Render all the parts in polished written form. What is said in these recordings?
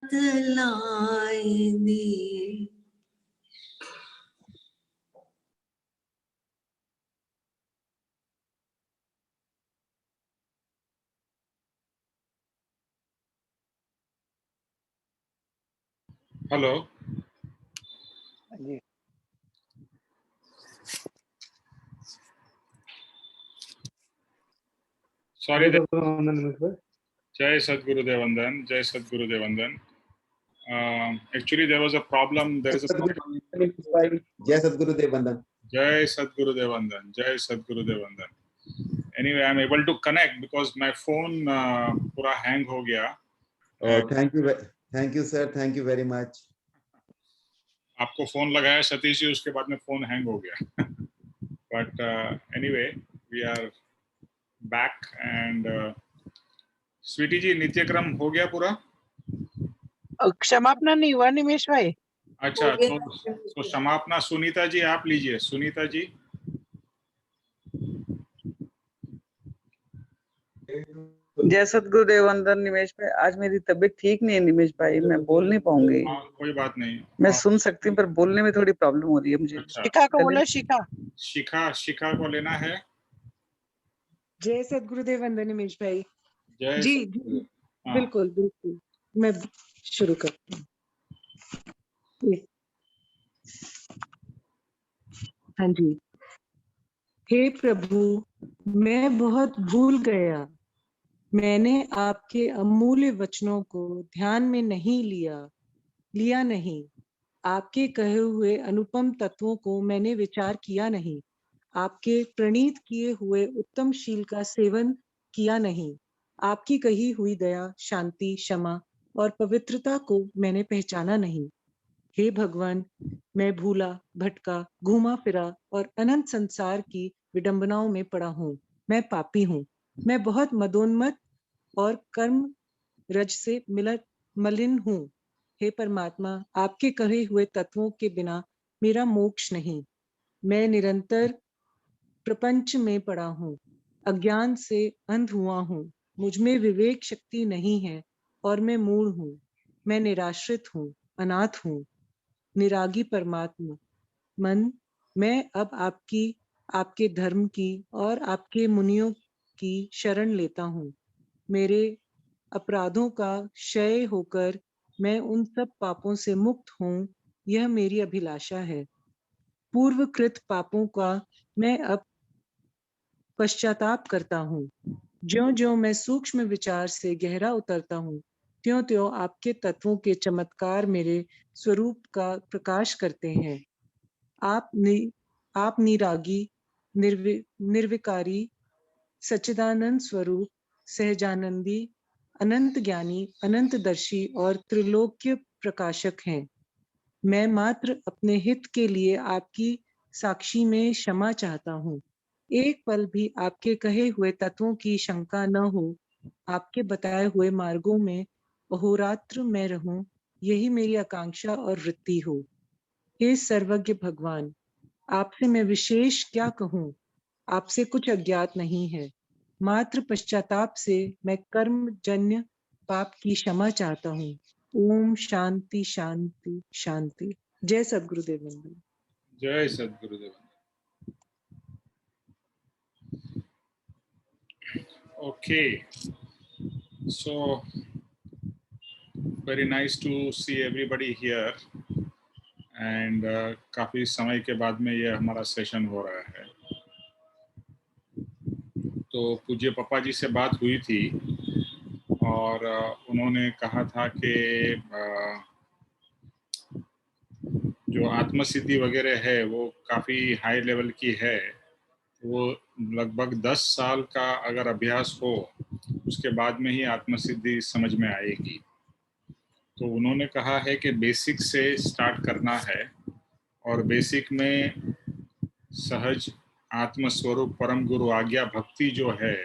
बतलाए दे। हेलो जी, सॉरी। नमस्कार। जय सद्गुरुदेव वंदन, जय सद्गुरुदेव वंदन। Actually there was a problem, there is a problem. जय सद्गुरुदेव वंदन। जय सद्गुरुदेव वंदन, जय सद्गुरुदेव वंदन। Anyway, I am able to connect because my phone पूरा hang हो गया। Thank you sir, thank you very much. आपको फोन लगाया सतीश जी, उसके बाद में फोन हैंग हो गया। But anyway, we are back and Sweety जी नित्यक्रम हो गया पूरा? क्षमापना नहीं हुआ निमेश भाई। अच्छा, तो क्षमापना सुनीता जी आप लीजिए। सुनीता जी। जय सद्गुरुदेव वंदन निमेश भाई। आज मेरी तबीयत ठीक नहीं है निमेश भाई, मैं बोल नहीं पाऊंगी। कोई बात नहीं, मैं सुन सकती हूँ पर बोलने में थोड़ी प्रॉब्लम हो रही है मुझे। अच्छा। शिखा को बोला, शिखा। शिखा को लेना है। जय सद्गुरुदेव वंदन निमेश भाई। जय जी हाँ। बिल्कुल बिल्कुल, मैं शुरू करती हूँ। हाँ जी। हे प्रभु, मैं बहुत भूल गया। मैंने आपके अमूल्य वचनों को ध्यान में नहीं लिया नहीं। आपके कहे हुए अनुपम तत्वों को मैंने विचार किया नहीं। आपके प्रणीत किए हुए उत्तम शील का सेवन किया नहीं। आपकी कही हुई दया, शांति, क्षमा और पवित्रता को मैंने पहचाना नहीं। हे भगवान, मैं भूला भटका, घूमा फिरा और अनंत संसार की विडंबनाओं में पड़ा हूँ। मैं पापी हूँ। मैं बहुत मदोन्मत्त और कर्म रज से मलिन हूँ। हे परमात्मा, आपके कहे हुए तत्वों के बिना मेरा मोक्ष नहीं। मैं निरंतर प्रपंच में पड़ा हूँ, अज्ञान से अंध हुआ हूँ। मुझ में विवेक शक्ति नहीं है और मैं मूढ़ हूँ। मैं निराश्रित हूँ, अनाथ हूँ। निरागी परमात्मा मन, मैं अब आपके धर्म की और आपके मुनियों की शरण लेता हूँ। मेरे अपराधों का क्षय होकर मैं उन सब पापों से मुक्त हूँ, यह मेरी अभिलाषा है। पूर्वकृत पापों का मैं अब पश्चाताप करता हूँ। ज्यों-ज्यों मैं सूक्ष्म विचार से गहरा उतरता हूँ, त्यों-त्यों आपके तत्वों के चमत्कार मेरे स्वरूप का प्रकाश करते हैं। आप निरागी, निर्विकारी, सच्चिदानंद स्वरूप, सहजानंदी, अनंत ज्ञानी, अनंतदर्शी और त्रिलोक्य प्रकाशक हैं। मैं मात्र अपने हित के लिए आपकी साक्षी में क्षमा चाहता हूँ। एक पल भी आपके कहे हुए तत्वों की शंका न हो। आपके बताए हुए मार्गों में अहोरात्र मैं रहूं, यही मेरी आकांक्षा और वृत्ति हो। हे सर्वज्ञ भगवान, आपसे मैं विशेष क्या कहूँ? आपसे कुछ अज्ञात नहीं है। मात्र पश्चाताप से मैं कर्म जन्य पाप की क्षमा चाहता हूँ। ओम शांति शांति शांति। जय सद्गुरुदेव वंदन। जय सद्गुरुदेव। Okay, so very nice to see everybody here and काफी समय के बाद में ये हमारा सेशन हो रहा है। तो पूज्य पापा जी से बात हुई थी और उन्होंने कहा था कि जो आत्मसिद्धि वगैरह है वो काफ़ी हाई लेवल की है। वो लगभग 10 साल का अगर अभ्यास हो उसके बाद में ही आत्मसिद्धि समझ में आएगी। तो उन्होंने कहा है कि बेसिक से स्टार्ट करना है और बेसिक में सहज आत्मस्वरूप परम गुरु आज्ञा भक्ति जो है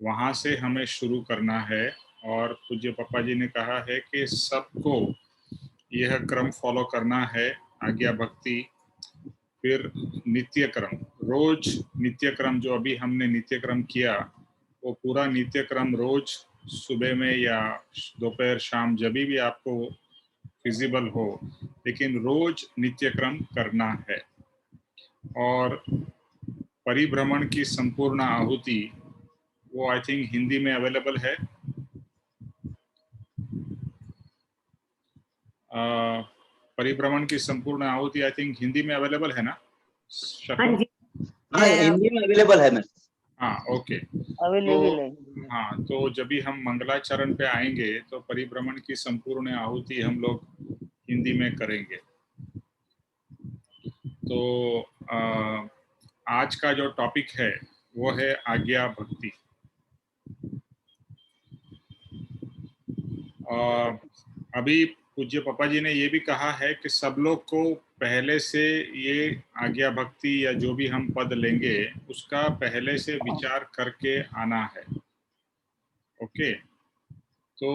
वहाँ से हमें शुरू करना है। और पूज्य पापा जी ने कहा है कि सबको यह क्रम फॉलो करना है, आज्ञा भक्ति, फिर नित्य क्रम, रोज नित्य क्रम जो अभी हमने नित्य क्रम किया वो पूरा नित्य क्रम रोज सुबह में या दोपहर शाम जब भी आपको फिजिबल हो, लेकिन रोज नित्यक्रम करना है। और परिभ्रमण की संपूर्ण आहुति वो आई थिंक हिंदी में अवेलेबल है। परिभ्रमण की संपूर्ण आहुति आई थिंक हिंदी में अवेलेबल है ना? हाँ जी, हाँ, हिंदी में अवेलेबल है मैम। हाँ, ओके। अवेलेबल है। हाँ, तो जब भी हम मंगलाचरण पे आएंगे तो परिभ्रमण की संपूर्ण आहुति हम लोग हिंदी में करेंगे। तो आज का जो टॉपिक है वो है आज्ञा भक्ति। अभी पूज्य पापा जी ने ये भी कहा है कि सब लोग को पहले से ये आज्ञा भक्ति या जो भी हम पद लेंगे उसका पहले से विचार करके आना है। ओके, तो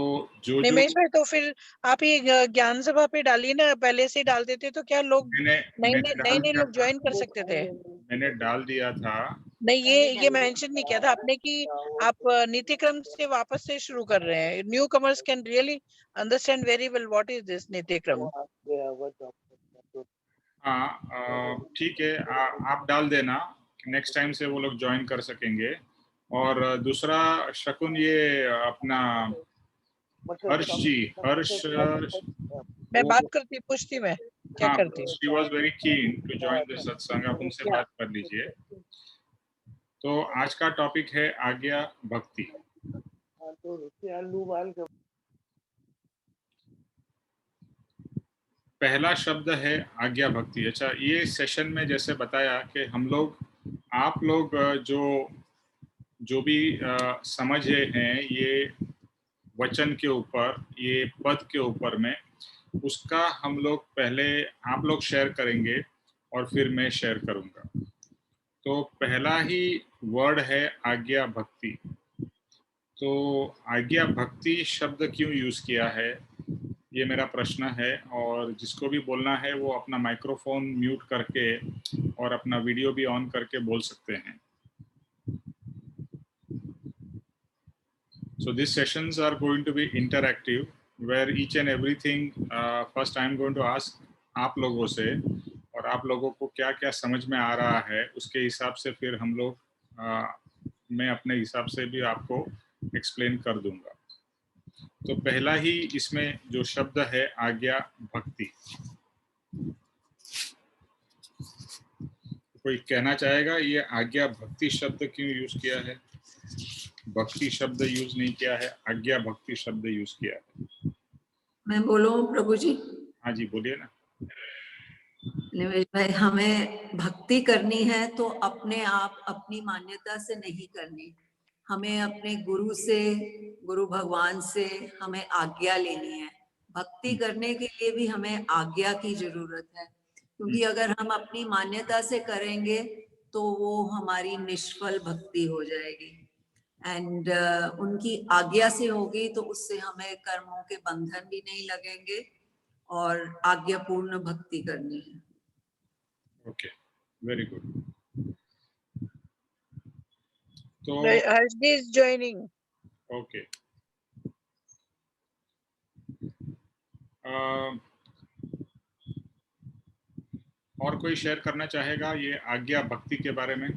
जो निमेश भाई, तो फिर आप ये ज्ञान सभा पे डालिए ना, पहले से डाल देते तो क्या लोग नए लोग ज्वाइन कर सकते थे। मैंने डाल दिया था। नहीं, ये मेंशन नहीं किया था आपने कि आप नित्य क्रम से वापस से शुरू कर रहे हैं। New commerce can really understand very well what is this नित्य क्रम। हाँ, ठीक है, आप डाल देना, नेक्स्ट टाइम से वो लोग ज्वाइन कर सकेंगे। और दूसरा शकुन, ये अपना हर्ष मैं बात करती, पूछती मैं क्या हाँ, करती। she was very keen to join the सत्संग, आप उनसे बात कर लीजिए। तो आज का टॉपिक है आज्ञा भक्ति। पहला शब्द है आज्ञा भक्ति। अच्छा, ये सेशन में जैसे बताया कि हम लोग, आप लोग जो भी समझे हैं ये वचन के ऊपर, ये पद के ऊपर में, उसका हम लोग पहले आप लोग शेयर करेंगे और फिर मैं शेयर करूंगा। तो पहला ही वर्ड है आज्ञा भक्ति। तो आज्ञा भक्ति शब्द क्यों यूज किया है, ये मेरा प्रश्न है। और जिसको भी बोलना है वो अपना माइक्रोफोन म्यूट करके और अपना वीडियो भी ऑन करके बोल सकते हैं। So these sessions are going to be interactive, where each and everything first I am going to ask आप लोगों से, और आप लोगों को क्या क्या समझ में आ रहा है उसके हिसाब से फिर हम लोग मैं अपने हिसाब से भी आपको एक्सप्लेन कर दूंगा। तो पहला ही इसमें जो शब्द है आज्ञा भक्ति, कोई कहना चाहेगा ये आज्ञा भक्ति शब्द क्यों यूज किया है? भक्ति शब्द यूज नहीं किया है, आज्ञा भक्ति शब्द यूज किया है। मैं बोलूं प्रभु जी? हाँ जी, बोलिए ना। निमेश भाई, हमें भक्ति करनी है तो अपने आप अपनी मान्यता से नहीं करनी, हमें अपने गुरु से, गुरु भगवान से हमें आज्ञा लेनी है। भक्ति करने के लिए भी हमें आज्ञा की जरूरत है, क्योंकि अगर हम अपनी मान्यता से करेंगे तो वो हमारी निष्फल भक्ति हो जाएगी। एंड उनकी आज्ञा से होगी तो उससे हमें कर्मों के बंधन भी नहीं लगेंगे और आज्ञापूर्ण भक्ति करनी है। Okay, very good. तो हर्षदी इज जॉइनिंग। ओके, और कोई शेयर करना चाहेगा ये आज्ञा भक्ति के बारे में?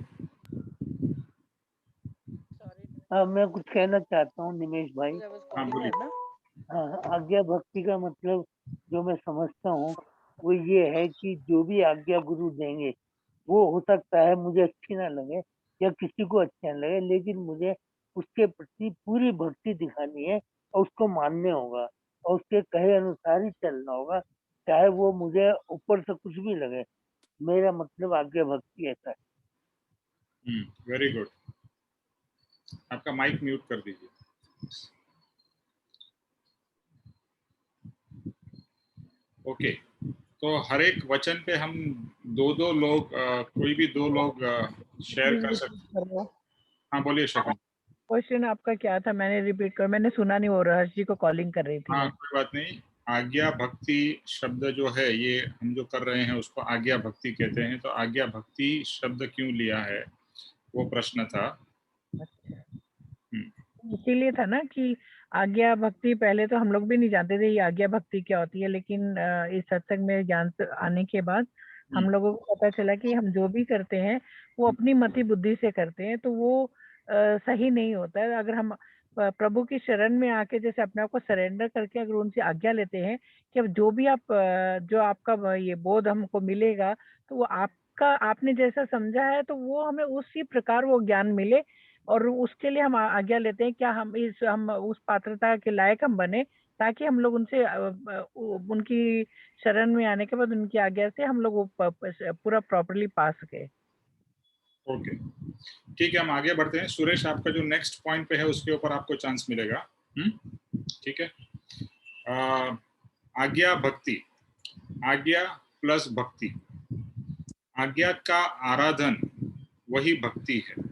मैं कुछ कहना चाहता हूँ निमेश भाई। हाँ, बोलिए। आज्ञा भक्ति का मतलब जो मैं समझता हूँ वो ये है कि जो भी आज्ञा गुरु देंगे वो हो सकता है मुझे अच्छी ना लगे या किसी को अच्छा ना लगे, लेकिन मुझे उसके प्रति पूरी भक्ति दिखानी है और उसको मानने होगा और उसके कहे अनुसार ही चलना होगा, चाहे वो मुझे ऊपर से कुछ भी लगे। मेरा मतलब आज्ञा भक्ति ऐसा है। Very good. आपका माइक म्यूट कर दीजिए। ओके, तो हर एक वचन पे हम दो लोग, कोई भी दो लोग शेयर कर सकते। हाँ, बोलिए शकुन। क्वेश्चन आपका क्या था? मैंने रिपीट कर, मैंने सुना नहीं, हो रहा हर्ष जी को कॉलिंग कर रही थी। हाँ, कोई बात नहीं। आज्ञा भक्ति शब्द जो है ये हम जो कर रहे हैं उसको आज्ञा भक्ति कहते हैं। तो आज्ञा भक्ति शब्द क्यों लिया है वो प्रश्न था। अच्छा, इसीलिए था ना कि आज्ञा भक्ति पहले तो हम लोग भी नहीं जानते थे ये आज्ञा भक्ति क्या होती है, लेकिन इस सत्संग में ज्ञान आने के बाद हम लोगों को पता चला कि हम जो भी करते हैं वो अपनी मति बुद्धि से करते हैं, तो वो सही नहीं होता है। अगर हम प्रभु की शरण में आके जैसे अपने आप को सरेंडर करके अगर उनसे आज्ञा लेते हैं कि अब जो भी आप जो आपका ये बोध हमको मिलेगा तो वो आपका आपने जैसा समझा है तो वो हमें उसी प्रकार वो ज्ञान मिले, और उसके लिए हम आज्ञा लेते हैं क्या हम उस पात्रता के लायक हम बने ताकि हम लोग उनसे उनकी शरण में आने के बाद उनकी आज्ञा से हम लोग वो पूरा प्रॉपर्ली पा सके। ओके, ठीक है, हम आगे बढ़ते हैं। सुरेश, आपका जो नेक्स्ट पॉइंट पे है उसके ऊपर आपको चांस मिलेगा। ठीक है। आज्ञा भक्ति, आज्ञा प्लस भक्ति, आज्ञा का आराधन वही भक्ति है।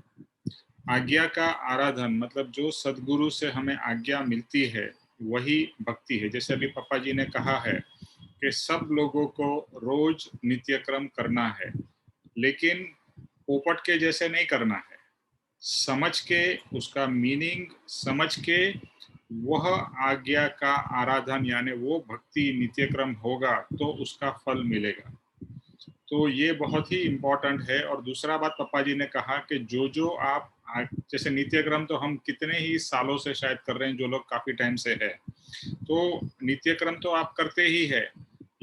आज्ञा का आराधन मतलब जो सद्गुरु से हमें आज्ञा मिलती है वही भक्ति है। जैसे अभी पापा जी ने कहा है कि सब लोगों को रोज नित्यक्रम करना है, लेकिन पोपट के जैसे नहीं करना है। समझ के, उसका मीनिंग समझ के वह आज्ञा का आराधन यानी वो भक्ति नित्यक्रम होगा तो उसका फल मिलेगा। तो ये बहुत ही इम्पोर्टेंट है। और दूसरा बात पापा जी ने कहा कि जो आप जैसे नित्यक्रम तो हम कितने ही सालों से शायद कर रहे हैं, जो लोग काफी टाइम से है, तो नित्यक्रम तो आप करते ही है,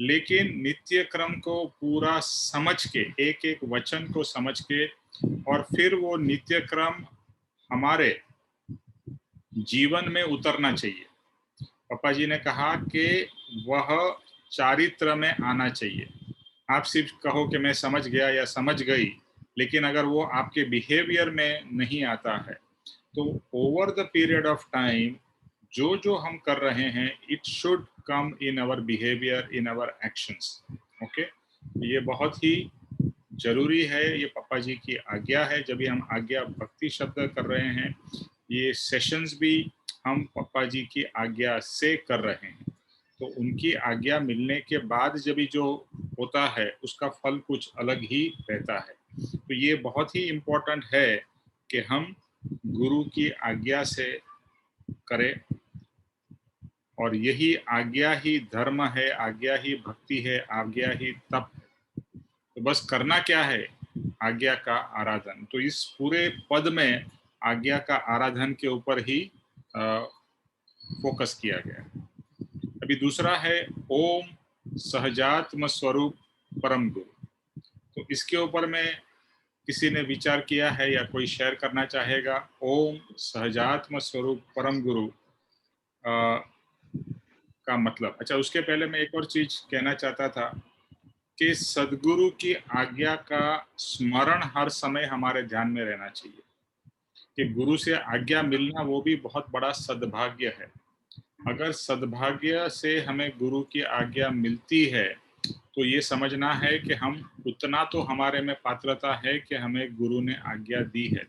लेकिन नित्यक्रम को पूरा समझ के, एक एक वचन को समझ के, और फिर वो नित्यक्रम हमारे जीवन में उतरना चाहिए। पापा जी ने कहा कि वह चारित्र में आना चाहिए। आप सिर्फ कहो कि मैं समझ गया या समझ गई, लेकिन अगर वो आपके बिहेवियर में नहीं आता है तो over the period of time जो हम कर रहे हैं it should come in our behaviour, in our actions. Okay, ये बहुत ही जरूरी है। ये पापा जी की आज्ञा है। जब भी हम आज्ञा भक्ति शब्द कर रहे हैं, ये सेशंस भी हम पापा जी की आज्ञा से कर रहे हैं, तो उनकी आज्ञा मिलने के बाद जब भी जो होता है उसका फल कुछ अलग ही रहता है। तो ये बहुत ही इम्पोर्टेंट है कि हम गुरु की आज्ञा से करें, और यही आज्ञा ही धर्म है, आज्ञा ही भक्ति है, आज्ञा ही तप। तो बस करना क्या है? आज्ञा का आराधन। तो इस पूरे पद में आज्ञा का आराधन के ऊपर ही फोकस किया गया। अभी दूसरा है ओम सहजात्म स्वरूप परम गुरु। तो इसके ऊपर में किसी ने विचार किया है या कोई शेयर करना चाहेगा? ओम सहजात्म स्वरूप परम गुरु का मतलब। अच्छा, उसके पहले मैं एक और चीज कहना चाहता था कि सद्गुरु की आज्ञा का स्मरण हर समय हमारे ध्यान में रहना चाहिए कि गुरु से आज्ञा मिलना वो भी बहुत बड़ा सद्भाग्य है। अगर सद्भाग्य से हमें गुरु की आज्ञा मिलती है तो ये समझना है कि हम उतना तो हमारे में पात्रता है कि हमें गुरु ने आज्ञा दी है,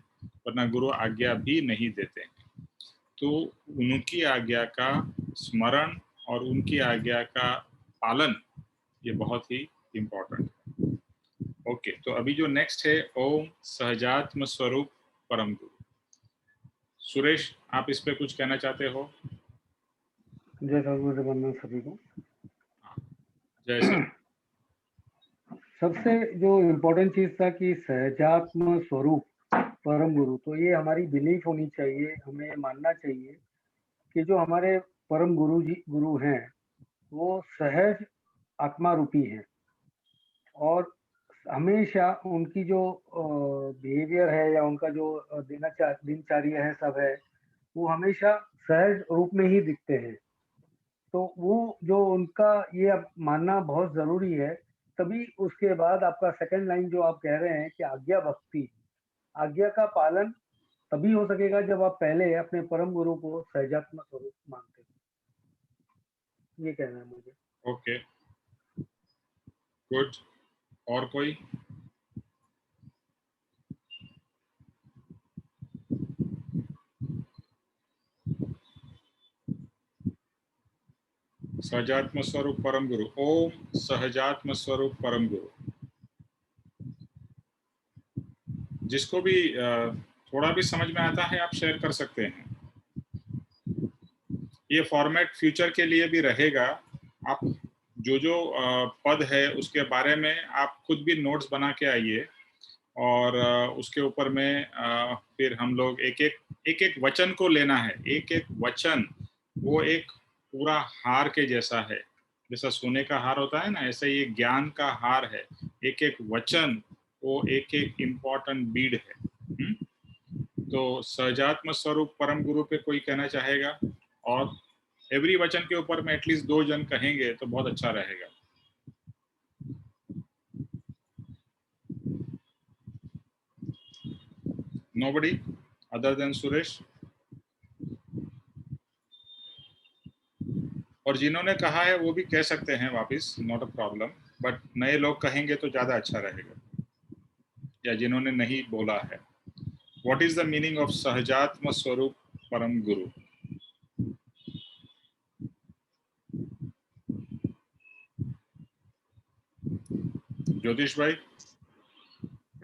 वरना गुरु आज्ञा भी नहीं देते। तो उनकी आज्ञा का स्मरण और उनकी आज्ञा का पालन ये बहुत ही इम्पोर्टेंट है। ओके, तो अभी जो नेक्स्ट है ओम सहजात्म स्वरूप परम गुरु। सुरेश, आप इस पे कुछ कहना चाहते हो? जय सद्गुरु वंदन सभी को। जय सर। सबसे जो इम्पोर्टेंट चीज था कि सहजात्म स्वरूप परम गुरु, तो ये हमारी बिलीफ होनी चाहिए। हमें मानना चाहिए कि जो हमारे परम गुरु हैं वो सहज आत्मा रूपी हैं, और हमेशा उनकी जो बिहेवियर है या उनका जो दिनचर्या है सब है, वो हमेशा सहज रूप में ही दिखते हैं। तो वो जो उनका ये मानना बहुत जरूरी है। तभी उसके बाद आपका सेकंड लाइन जो आप कह रहे हैं कि आज्ञा भक्ति, आज्ञा का पालन तभी हो सकेगा जब आप पहले अपने परम गुरु को सहजात्म स्वरूप मानते हैं। ये कहना है मुझे। Okay, good. और कोई? सहजात्म स्वरूप परम गुरु। ओम सहजात्म स्वरूप परम गुरु। जिसको भी थोड़ा भी समझ में आता है आप शेयर कर सकते हैं। ये फॉर्मेट फ्यूचर के लिए भी रहेगा। आप जो जो पद है उसके बारे में आप खुद भी नोट्स बना के आइए और उसके ऊपर में फिर हम लोग एक एक वचन को लेना है। एक एक वचन वो एक पूरा हार के जैसा है, जैसा सोने का हार होता है ना, ऐसे ये ज्ञान का हार है। एक एक वचन वो एक एक इम्पोर्टेंट बीड है। तो सहजात्म स्वरूप परम गुरु पे कोई कहना चाहेगा? और एवरी वचन के ऊपर में एटलीस्ट 2 जन कहेंगे तो बहुत अच्छा रहेगा। Nobody other than Suresh? और जिन्होंने कहा है वो भी कह सकते हैं वापस, नॉट अ प्रॉब्लम, बट नए लोग कहेंगे तो ज्यादा अच्छा रहेगा, या जिन्होंने नहीं बोला है। What is the meaning of Sahajatma Swaroop Param गुरु? ज्योतिष भाई?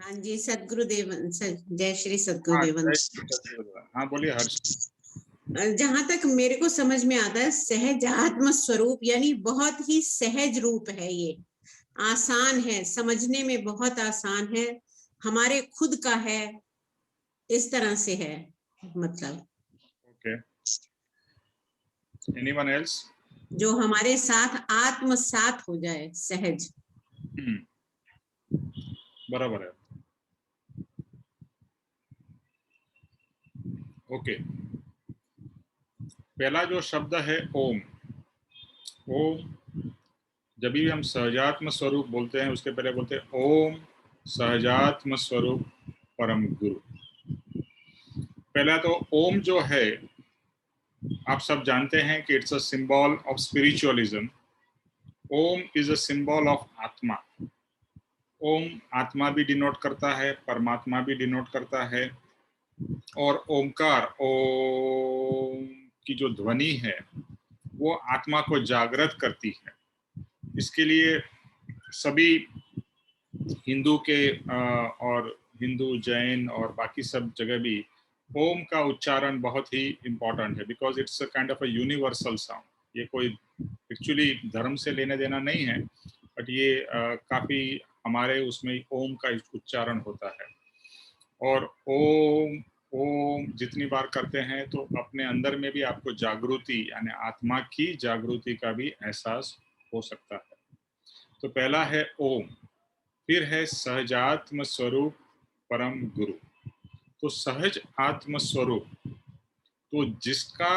हाँ जी, सदगुरुदेव जय श्री हाँ, सदगुरुदेवन। हाँ बोलिए हर्ष। जहां तक मेरे को समझ में आता है, सहज आत्म स्वरूप यानी बहुत ही सहज रूप है। ये आसान है, समझने में बहुत आसान है, हमारे खुद का है, इस तरह से है मतलब। Okay, anyone else? जो हमारे साथ आत्मसात हो जाए, सहज। बराबर है। ओके, पहला जो शब्द है ओम, ओम जब भी हम सहजात्म स्वरूप बोलते हैं उसके पहले बोलते हैं ओम सहजात्म स्वरूप परम गुरु। पहला तो ओम जो है आप सब जानते हैं कि it's a symbol of spiritualism. Om is a symbol of atma. ओम आत्मा भी डिनोट करता है, परमात्मा भी डिनोट करता है, और ओमकार ओम की जो ध्वनि है वो आत्मा को जागृत करती है। इसके लिए सभी हिंदू के और हिंदू, जैन और बाकी सब जगह भी ओम का उच्चारण बहुत ही इम्पोर्टेंट है, because it's a kind of a universal sound. ये कोई एक्चुअली धर्म से लेने देना नहीं है, बट ये काफी हमारे उसमें ओम का उच्चारण होता है। और ओम ओम जितनी बार करते हैं तो अपने अंदर में भी आपको जागृति यानी आत्मा की जागृति का भी एहसास हो सकता है। तो पहला है ओम। फिर है सहजात्म स्वरूप परम गुरु। तो सहज आत्म स्वरूप, तो जिसका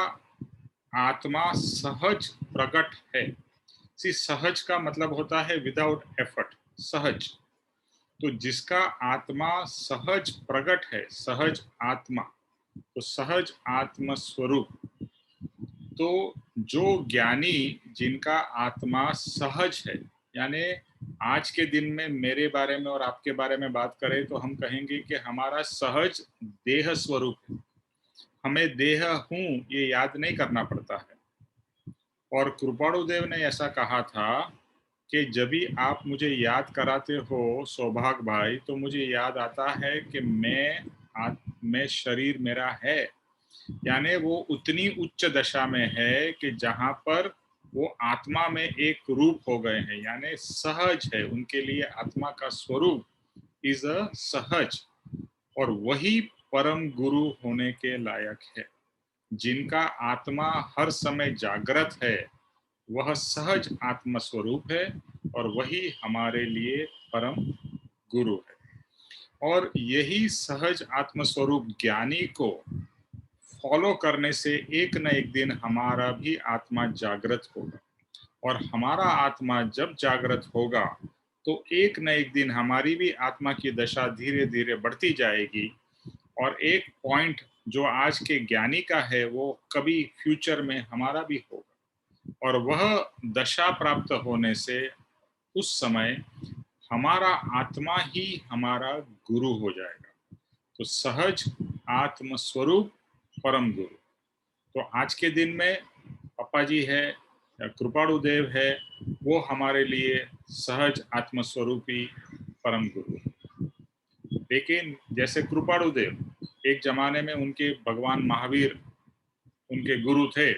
आत्मा सहज प्रकट है। सहज का मतलब होता है विदाउट एफर्ट, सहज। तो जिसका आत्मा सहज प्रकट है, सहज आत्मा, तो सहज आत्म स्वरूप। तो जो ज्ञानी जिनका आत्मा सहज है, यानी आज के दिन में मेरे बारे में और आपके बारे में बात करें तो हम कहेंगे कि हमारा सहज देह स्वरूप है। हमें देह हूं ये याद नहीं करना पड़ता है। और कृपाणुदेव ने ऐसा कहा था कि जब भी आप मुझे याद कराते हो सौभाग्य भाई, तो मुझे याद आता है कि मैं शरीर मेरा है, यानी वो उतनी उच्च दशा में है कि जहां पर वो आत्मा में एक रूप हो गए हैं, यानी सहज है। उनके लिए आत्मा का स्वरूप इज अ सहज, और वही परम गुरु होने के लायक है। जिनका आत्मा हर समय जागृत है वह सहज आत्म स्वरूप है, और वही हमारे लिए परम गुरु है। और यही सहज आत्म स्वरूप ज्ञानी को फॉलो करने से एक न एक दिन हमारा भी आत्मा जागृत होगा, और हमारा आत्मा जब जागृत होगा तो एक न एक दिन हमारी भी आत्मा की दशा धीरे धीरे बढ़ती जाएगी, और एक पॉइंट जो आज के ज्ञानी का है वो कभी फ्यूचर में हमारा भी होगा, और वह दशा प्राप्त होने से उस समय हमारा आत्मा ही हमारा गुरु हो जाएगा। तो सहज आत्म स्वरूप परम गुरु। तो आज के दिन में पप्पा जी है या कृपाणुदेव है, वो हमारे लिए सहज आत्म स्वरूपी परम गुरु है। लेकिन जैसे कृपाणुदेव एक जमाने में उनके भगवान महावीर उनके गुरु थे,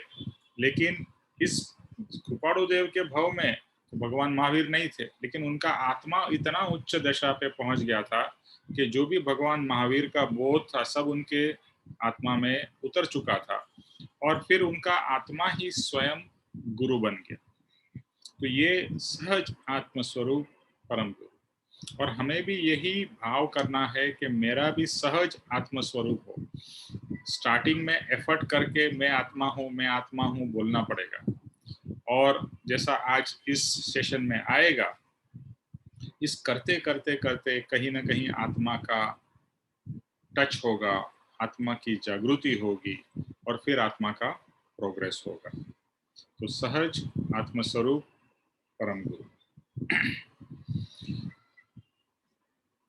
लेकिन इस कृपाणु देव के भाव में तो भगवान महावीर नहीं थे, लेकिन उनका आत्मा इतना उच्च दशा पे पहुंच गया था कि जो भी भगवान महावीर का बोध था सब उनके आत्मा में उतर चुका था, और फिर उनका आत्मा ही स्वयं गुरु बन गया। तो ये सहज आत्मस्वरूप परम गुरु, और हमें भी यही भाव करना है कि मेरा भी सहज आत्मस्वरूप हो। स्टार्टिंग में एफर्ट करके मैं आत्मा हूँ बोलना पड़ेगा, और जैसा आज इस सेशन में आएगा, इस करते करते करते कहीं ना कहीं आत्मा का टच होगा, आत्मा की जागृति होगी, और फिर आत्मा का प्रोग्रेस होगा। तो सहज आत्मस्वरूप परम गुरु,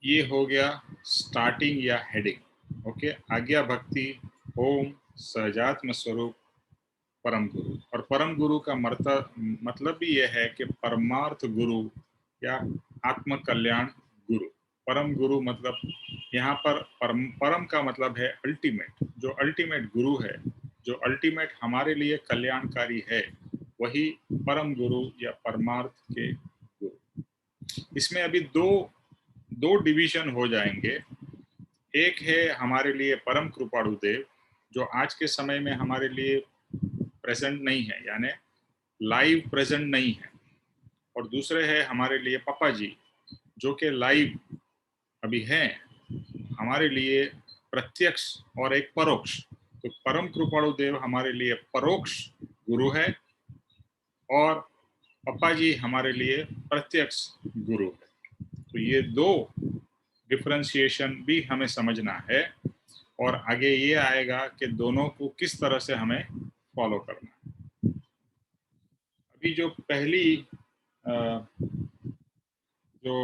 ये हो गया स्टार्टिंग या हेडिंग। ओके, आज्ञा भक्ति ओम सहजात्म स्वरूप परम गुरु। और परम गुरु का मतलब भी यह है कि परमार्थ गुरु या आत्म कल्याण गुरु। परम गुरु मतलब यहाँ पर परम का मतलब है अल्टीमेट, जो अल्टीमेट गुरु है, जो अल्टीमेट हमारे लिए कल्याणकारी है, वही परम गुरु या परमार्थ के गुरु। इसमें अभी दो डिवीजन हो जाएंगे। एक है हमारे लिए परम कृपाणु देव, जो आज के समय में हमारे लिए प्रेजेंट नहीं है, यानी लाइव प्रेजेंट नहीं है, और दूसरे है हमारे लिए पापा जी, जो कि लाइव अभी हैं, हमारे लिए प्रत्यक्ष और एक परोक्ष। तो परम कृपाणु देव हमारे लिए परोक्ष गुरु है, और पापा जी हमारे लिए प्रत्यक्ष गुरु है। तो ये दो डिफरेंशिएशन भी हमें समझना है, और आगे ये आएगा कि दोनों को किस तरह से हमें फॉलो करना है। अभी जो पहली जो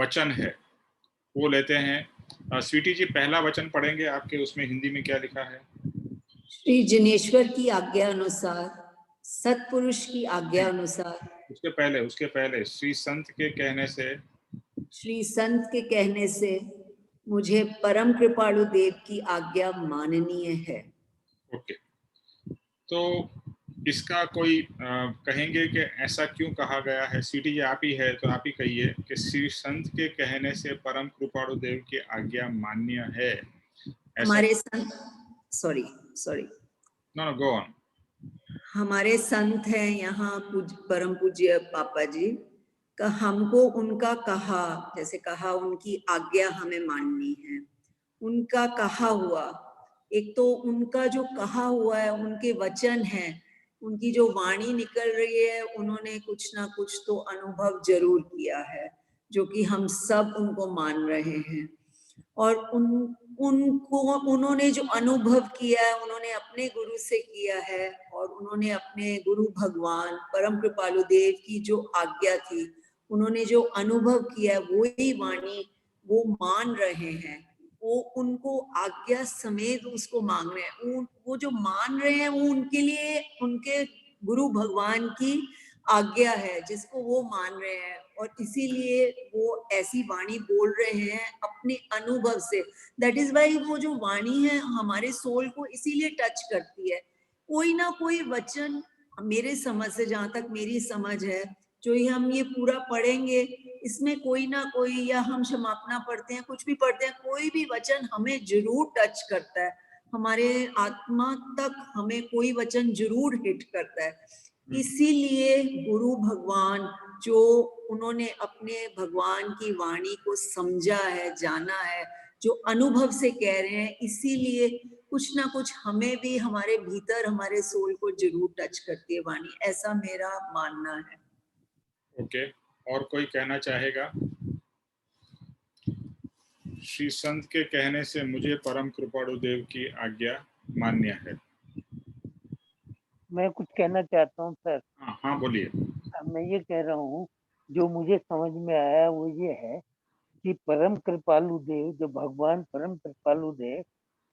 वचन है वो लेते हैं। स्वीटी जी पहला वचन पढ़ेंगे आपके, उसमें हिंदी में क्या लिखा है? श्री जिनेश्वर की आज्ञा अनुसार, सत्पुरुष की आज्ञा अनुसार, उसके पहले श्री संत के कहने से, श्री संत के कहने से मुझे परम कृपाणु देव की आज्ञा माननीय है। ओके, तो इसका कोई कहेंगे कि ऐसा क्यों कहा गया है? स्वीटी जी आप ही है तो आप ही कहिए कि श्री संत के कहने से परम कृपाणु देव की आज्ञा मान्य है। हमारे संत, सॉरी नो गो ऑन। हमारे संत हैं यहाँ परम पूज्य पापा जी का, हमको उनका कहा, जैसे कहा उनकी आज्ञा हमें माननी है। उनका कहा हुआ, एक तो उनका जो कहा हुआ है, उनके वचन है, उनकी जो वाणी निकल रही है, उन्होंने कुछ ना कुछ तो अनुभव जरूर किया है, जो कि हम सब उनको मान रहे हैं। और उन्होंने जो अनुभव किया है, उन्होंने अपने गुरु से किया है, और उन्होंने अपने गुरु भगवान परम कृपालु देव की जो आज्ञा थी, उन्होंने जो अनुभव किया है, वही वाणी वो मान रहे हैं। वो उनको आज्ञा समेत उसको मांग रहे हैं। वो जो मान रहे हैं वो उनके लिए उनके गुरु भगवान की आज्ञा है, जिसको वो मान रहे हैं, और इसीलिए वो ऐसी वाणी बोल रहे हैं अपने अनुभव से। दैट इज वाई वो जो वाणी है हमारे सोल को इसीलिए टच करती है। कोई ना कोई वचन, मेरे समझ से, जहां तक मेरी समझ है, जो हम ये पूरा पढ़ेंगे, इसमें कोई ना कोई, या हम क्षमापना पढ़ते हैं, कुछ भी पढ़ते हैं, कोई भी वचन हमें जरूर टच करता है, हमारे आत्मा तक हमें कोई वचन जरूर हिट करता है। इसीलिए गुरु भगवान जो उन्होंने अपने भगवान की वाणी को समझा है, जाना है, जो अनुभव से कह रहे हैं, इसीलिए कुछ ना कुछ हमें भी हमारे भीतर, हमारे सोल को जरूर टच करती है वाणी, ऐसा मेरा मानना है। ओके, और कोई कहना चाहेगा? श्री संत के कहने से मुझे परम कृपाणु देव की आज्ञा मान्य है। मैं कुछ कहना चाहता हूँ सर। हाँ बोलिए। मैं ये कह रहा हूँ, जो मुझे समझ में आया वो ये है कि परम कृपालु देव, जो भगवान परम कृपालु देव,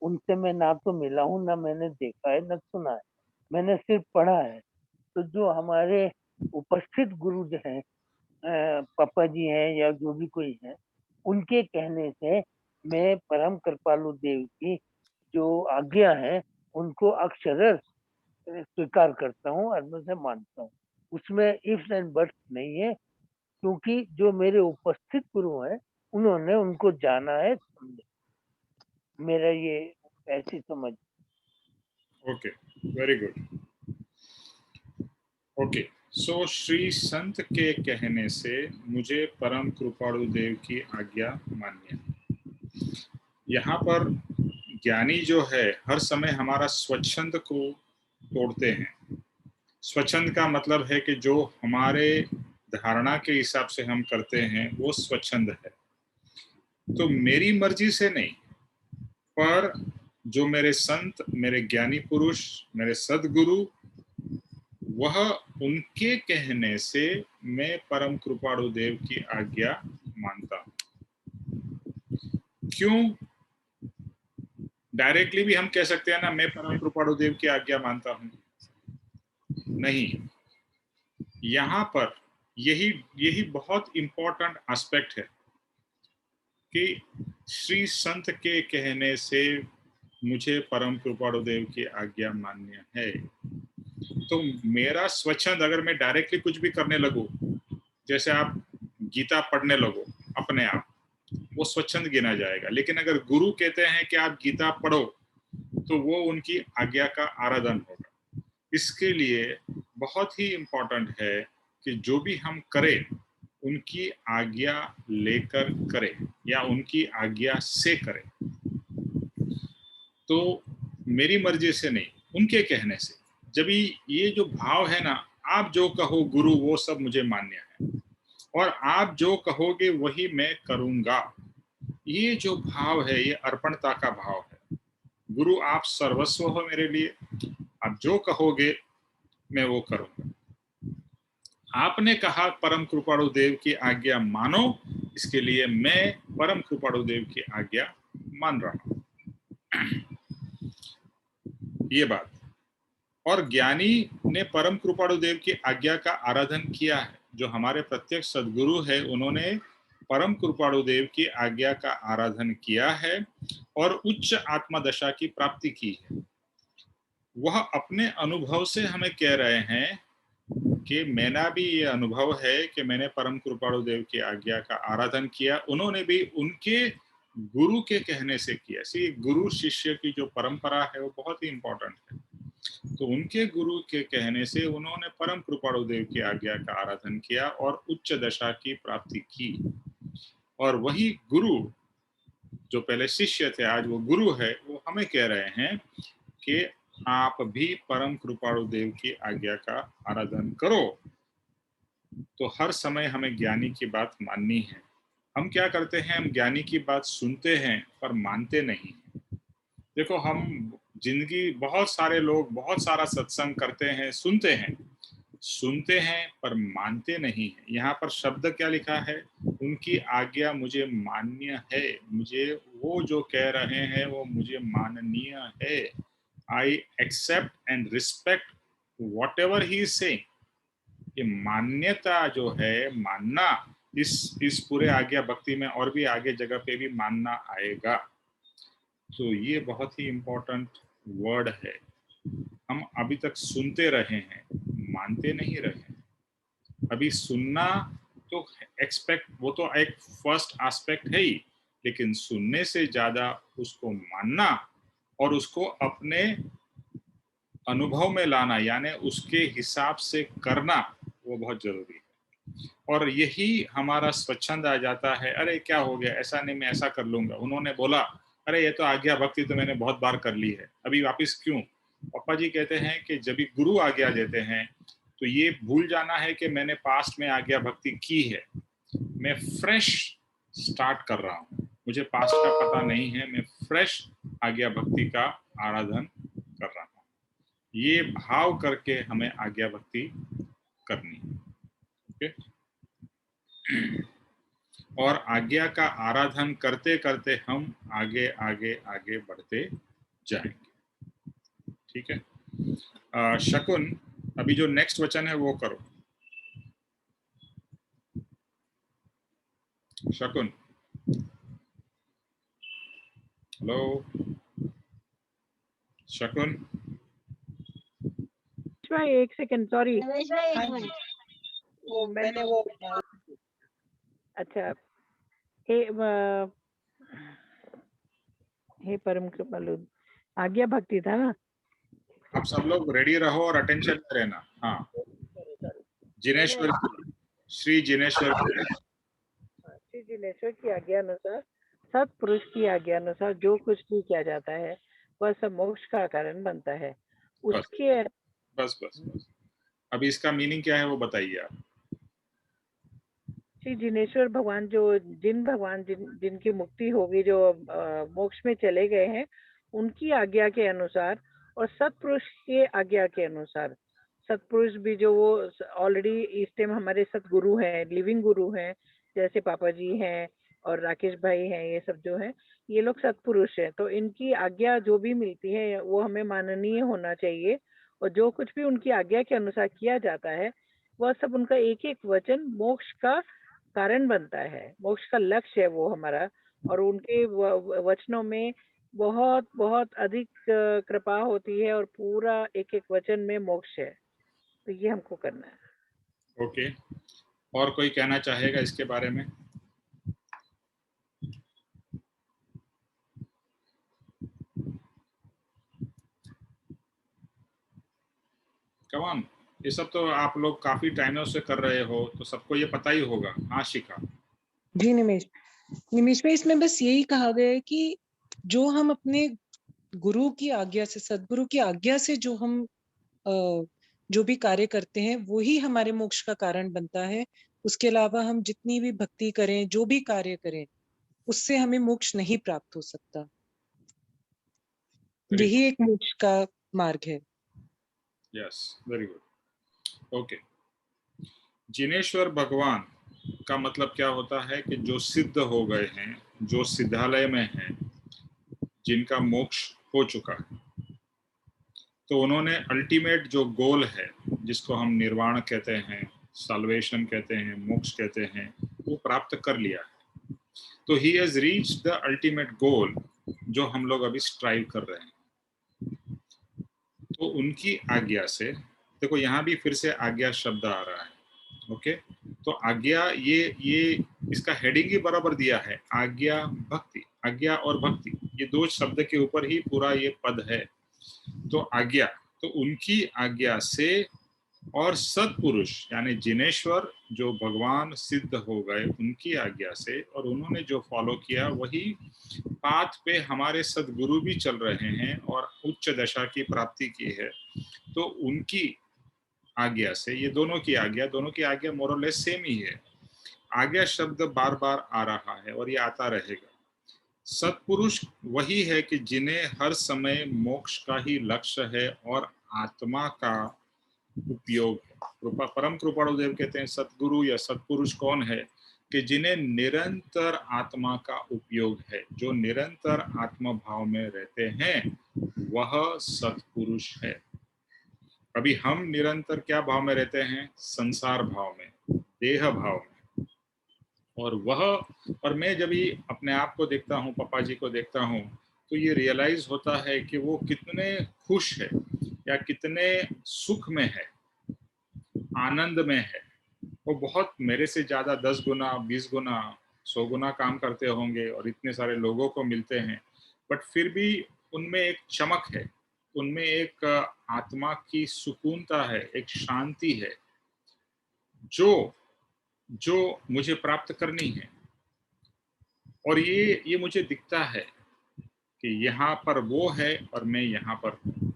उनसे मैं ना तो मिला हूँ, ना मैंने देखा है, न सुना है, मैंने सिर्फ पढ़ा है। तो जो हमारे उपस्थित गुरु जो हैं, पापा जी हैं या जो भी कोई है, उनके कहने से मैं परम कृपालु देव की जो आज्ञा है उनको अक्षरशः स्वीकार करता हूँ और मैं उसे मानता हूँ। उसमें इफ्स एंड बट्स नहीं है, क्योंकि जो मेरे उपस्थित गुरु हैं उन्होंने उनको जाना है, समझा। मेरा ये ऐसी समझ। Okay, very good. ओके, सो श्री संत के कहने से मुझे परम कृपाणु देव की आज्ञा मान्य है। यहाँ पर ज्ञानी जो है हर समय हमारा स्वच्छंद को तोड़ते हैं। स्वच्छंद का मतलब है कि जो हमारे धारणा के हिसाब से हम करते हैं वो स्वच्छंद है। तो मेरी मर्जी से नहीं, पर जो मेरे संत, मेरे ज्ञानी पुरुष, मेरे सदगुरु, वह उनके कहने से मैं परम कृपाणु देव की आज्ञा मानता हूं। क्यों? डायरेक्टली भी हम कह सकते हैं ना, मैं परम कृपाणु देव की आज्ञा मानता हूं। नहीं, यहाँ पर यही बहुत इंपॉर्टेंट एस्पेक्ट है कि श्री संत के कहने से मुझे परम कृपाणु देव की आज्ञा मान्य है। तो मेरा स्वच्छंद, अगर मैं डायरेक्टली कुछ भी करने लगूं, जैसे आप गीता पढ़ने लगो अपने आप, वो स्वच्छंद गिना जाएगा। लेकिन अगर गुरु कहते हैं कि आप गीता पढ़ो, तो वो उनकी आज्ञा का आराधन होगा। इसके लिए बहुत ही इम्पोर्टेंट है कि जो भी हम करें उनकी आज्ञा लेकर करें या उनकी आज्ञा से करें। तो मेरी मर्जी से नहीं, उनके कहने से। जब ये जो भाव है ना, आप जो कहो गुरु वो सब मुझे मान्य है और आप जो कहोगे वही मैं करूंगा, ये जो भाव है ये अर्पणता का भाव है। गुरु आप सर्वस्व हो मेरे लिए, आप जो कहोगे मैं वो करूंगा। आपने कहा परम कृपाणु देव की आज्ञा मानो, इसके लिए मैं परम कृपाणु देव की आज्ञा मान रहा हूं। ये बात। और ज्ञानी ने परम कृपाणु देव की आज्ञा का आराधन किया है। जो हमारे प्रत्यक्ष सदगुरु है उन्होंने परम कृपाणु देव की आज्ञा का आराधन किया है और उच्च आत्मा दशा की प्राप्ति की है। वह अपने अनुभव से हमें कह रहे हैं कि मेरा भी ये अनुभव है कि मैंने परम कृपाणु देव की आज्ञा का आराधन किया। उन्होंने भी उनके गुरु के कहने से किया। सी गुरु शिष्य की जो परंपरा है वो बहुत ही इंपॉर्टेंट है। तो उनके गुरु के कहने से उन्होंने परम कृपाणु देव की आज्ञा का आराधन किया और उच्च दशा की प्राप्ति की। और वही गुरु जो पहले शिष्य थे आज वो गुरु है, वो हमें कह रहे हैं कि आप भी परम कृपाणु देव की आज्ञा का आराधन करो। तो हर समय हमें ज्ञानी की बात माननी है। हम क्या करते हैं, हम ज्ञानी की बात सुनते हैं पर मानते नहीं। देखो, हम जिंदगी, बहुत सारे लोग बहुत सारा सत्संग करते हैं, सुनते हैं पर मानते नहीं है। यहाँ पर शब्द क्या लिखा है, उनकी आज्ञा मुझे मान्य है। मुझे वो जो कह रहे हैं वो मुझे माननीय है। I accept and respect whatever he is saying. ये मान्यता जो है, मानना, इस पूरे आज्ञा भक्ति में और भी आगे जगह पे भी मानना आएगा। तो ये बहुत ही इम्पोर्टेंट वर्ड है। हम अभी तक सुनते रहे हैं, मानते नहीं रहे। अभी सुनना तो एक्सपेक्ट, वो तो एक फर्स्ट एस्पेक्ट है ही, लेकिन सुनने से ज्यादा उसको मानना और उसको अपने अनुभव में लाना, यानी उसके हिसाब से करना, वो बहुत जरूरी है। और यही हमारा स्वच्छंद आ जाता है। अरे क्या हो गया, ऐसा नहीं, मैं ऐसा कर लूंगा। उन्होंने बोला अरे ये तो आज्ञा भक्ति तो मैंने बहुत बार कर ली है, अभी वापस क्यों? पापा जी कहते हैं कि जब भी गुरु आज्ञा देते हैं तो ये भूल जाना है कि मैंने पास्ट में आज्ञा भक्ति की है। मैं फ्रेश स्टार्ट कर रहा हूँ, मुझे पास्ट का पता नहीं है, मैं फ्रेश आज्ञा भक्ति का आराधन कर रहा हूँ। ये भाव करके हमें आज्ञा भक्ति करनी है। ओके? और आज्ञा का आराधन करते करते हम आगे आगे आगे बढ़ते जाएंगे। ठीक है? शकुन, अभी जो नेक्स्ट वचन है वो करो। शकुन, हेलो शकुन। भाई एक सेकंड, सॉरी। वो मैंने वो अच्छा, हे हे परम कृपालु, आज्ञा भक्ति था ना? आप सब लोग रेडी रहो और अटेंशन में रहना। हाँ, जिनेश्वर श्री जिनेश्वर श्री जिनेश्वर की आज्ञा अनुसार, सत्पुरुष की आज्ञा अनुसार जो कुछ भी किया जाता है वह सब मोक्ष का कारण बनता है। उसके बस बस बस। अभी इसका मीनिंग क्या है वो बताइए आप। श्री जिनेश्वर भगवान जिनकी मुक्ति होगी, जो मोक्ष में चले गए हैं, उनकी आज्ञा के अनुसार और सत्पुरुष के आज्ञा के अनुसार। सत्पुरुष भी जो वो ऑलरेडी इस टाइम हमारे सतगुरु हैं, लिविंग गुरु हैं, जैसे पापा जी हैं और राकेश भाई हैं, ये सब जो हैं, ये लोग सत्पुरुष हैं। तो इनकी आज्ञा जो भी मिलती है वो हमें माननीय होना चाहिए, और जो कुछ भी उनकी आज्ञा के अनुसार किया जाता है वह सब उनका एक एक वचन मोक्ष का कारण बनता है, मोक्ष का लक्ष्य है वो हमारा। और उनके वचनों में बहुत बहुत अधिक कृपा होती है और पूरा एक एक वचन में मोक्ष है। तो ये हमको करना है। ओके, और कोई कहना चाहेगा इसके बारे में? कम ऑन, ये सब तो आप लोग काफी टाइमों से कर रहे हो, तो सबको ये पता ही होगा। हाँ शिखा। जी निमेश भाई, इसमें बस यही कहा गया है कि जो हम अपने गुरु की आज्ञा से, सदगुरु की आज्ञा से जो हम जो भी कार्य करते हैं वही हमारे मोक्ष का कारण बनता है। उसके अलावा हम जितनी भी भक्ति करें, जो भी कार्य करें, उससे हमें मोक्ष नहीं प्राप्त हो सकता। यही एक मोक्ष का मार्ग है। Yes, very good. Okay, Jineshwar भगवान का मतलब क्या होता है कि जो सिद्ध हो गए हैं, जो सिद्धालय में हैं, जिनका मोक्ष हो चुका है, तो उन्होंने अल्टीमेट जो गोल है, जिसको हम निर्वाण कहते हैं, साल्वेशन कहते हैं, मोक्ष कहते हैं, वो प्राप्त कर लिया है। तो he has reached the ultimate goal जो हम लोग अभी स्ट्राइव कर रहे हैं। तो उनकी आज्ञा से, देखो यहाँ भी फिर से आज्ञा शब्द आ रहा है। ओके, तो आज्ञा, ये इसका हेडिंग ही बराबर दिया है, आज्ञा भक्ति। आज्ञा और भक्ति, ये दो शब्द के ऊपर ही पूरा ये पद है। तो आज्ञा, तो उनकी आज्ञा से और सत्पुरुष यानी जिनेश्वर जो भगवान सिद्ध हो गए, उनकी आज्ञा से और उन्होंने जो फॉलो किया वही पाथ पे हमारे सदगुरु भी चल रहे हैं और उच्च दशा की प्राप्ति की है। तो उनकी आज्ञा से, ये दोनों की आज्ञा मोर और लेस सेम ही है। आज्ञा शब्द बार बार आ रहा है और ये आता रहेगा। सत्पुरुष वही है कि जिन्हें हर समय मोक्ष का ही लक्ष्य है और आत्मा का उपयोग है। परम कृपालुदेव कहते हैं सतगुरु या सत्पुरुष कौन है कि जिन्हें निरंतर आत्मा का उपयोग है, जो निरंतर आत्मा भाव में रहते हैं, वह सत्पुरुष है। अभी हम निरंतर क्या भाव में रहते हैं? संसार भाव में, देह भाव में। और मैं जब भी अपने आप को देखता हूँ, पापा जी को देखता हूँ, तो ये रियलाइज होता है कि वो कितने खुश है या कितने सुख में है, आनंद में है। वो बहुत मेरे से ज्यादा 10 गुना, 20 गुना, 100 गुना काम करते होंगे और इतने सारे लोगों को मिलते हैं, बट फिर भी उनमें एक चमक है, उनमें एक आत्मा की सुकूनता है, एक शांति है जो मुझे प्राप्त करनी है। और ये मुझे दिखता है कि यहाँ पर वो है और मैं यहाँ पर हूँ।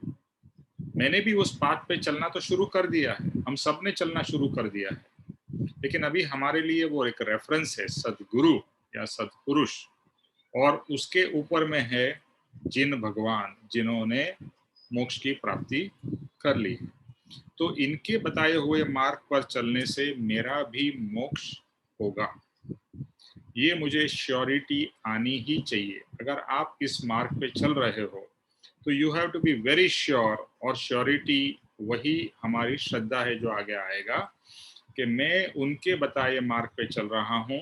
मैंने भी उस पाथ पे चलना तो शुरू कर दिया है, हम सब ने चलना शुरू कर दिया है, लेकिन अभी हमारे लिए वो एक रेफरेंस है सदगुरु या सत्पुरुष, और उसके ऊपर में है जिन भगवान जिन्होंने मोक्ष की प्राप्ति कर ली है। तो इनके बताए हुए मार्ग पर चलने से मेरा भी मोक्ष होगा, ये मुझे श्योरिटी आनी ही चाहिए। अगर आप इस मार्ग पे चल रहे हो तो you have to be very sure, और श्योरिटी वही हमारी श्रद्धा है जो आगे आएगा कि मैं उनके बताए मार्ग पे चल रहा हूँ,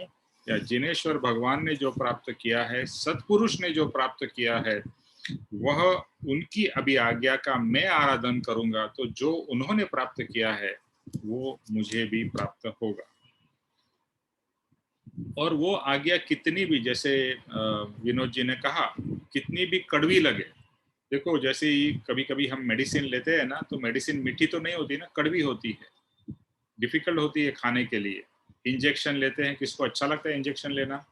या जिनेश्वर भगवान ने जो प्राप्त किया है, सत्पुरुष ने जो प्राप्त किया है, वह उनकी अभी आज्ञा का मैं आराधन करूंगा तो जो उन्होंने प्राप्त किया है वो मुझे भी प्राप्त होगा। और वो आज्ञा कितनी भी, जैसे विनोद जी ने कहा, कितनी भी कड़वी लगे। देखो जैसे ही कभी कभी हम मेडिसिन लेते हैं ना, तो मेडिसिन मीठी तो नहीं होती ना, कड़वी होती है, डिफिकल्ट होती है खाने के लिए। इंजेक्शन लेते हैं, किसको अच्छा लगता है इंजेक्शन लेना,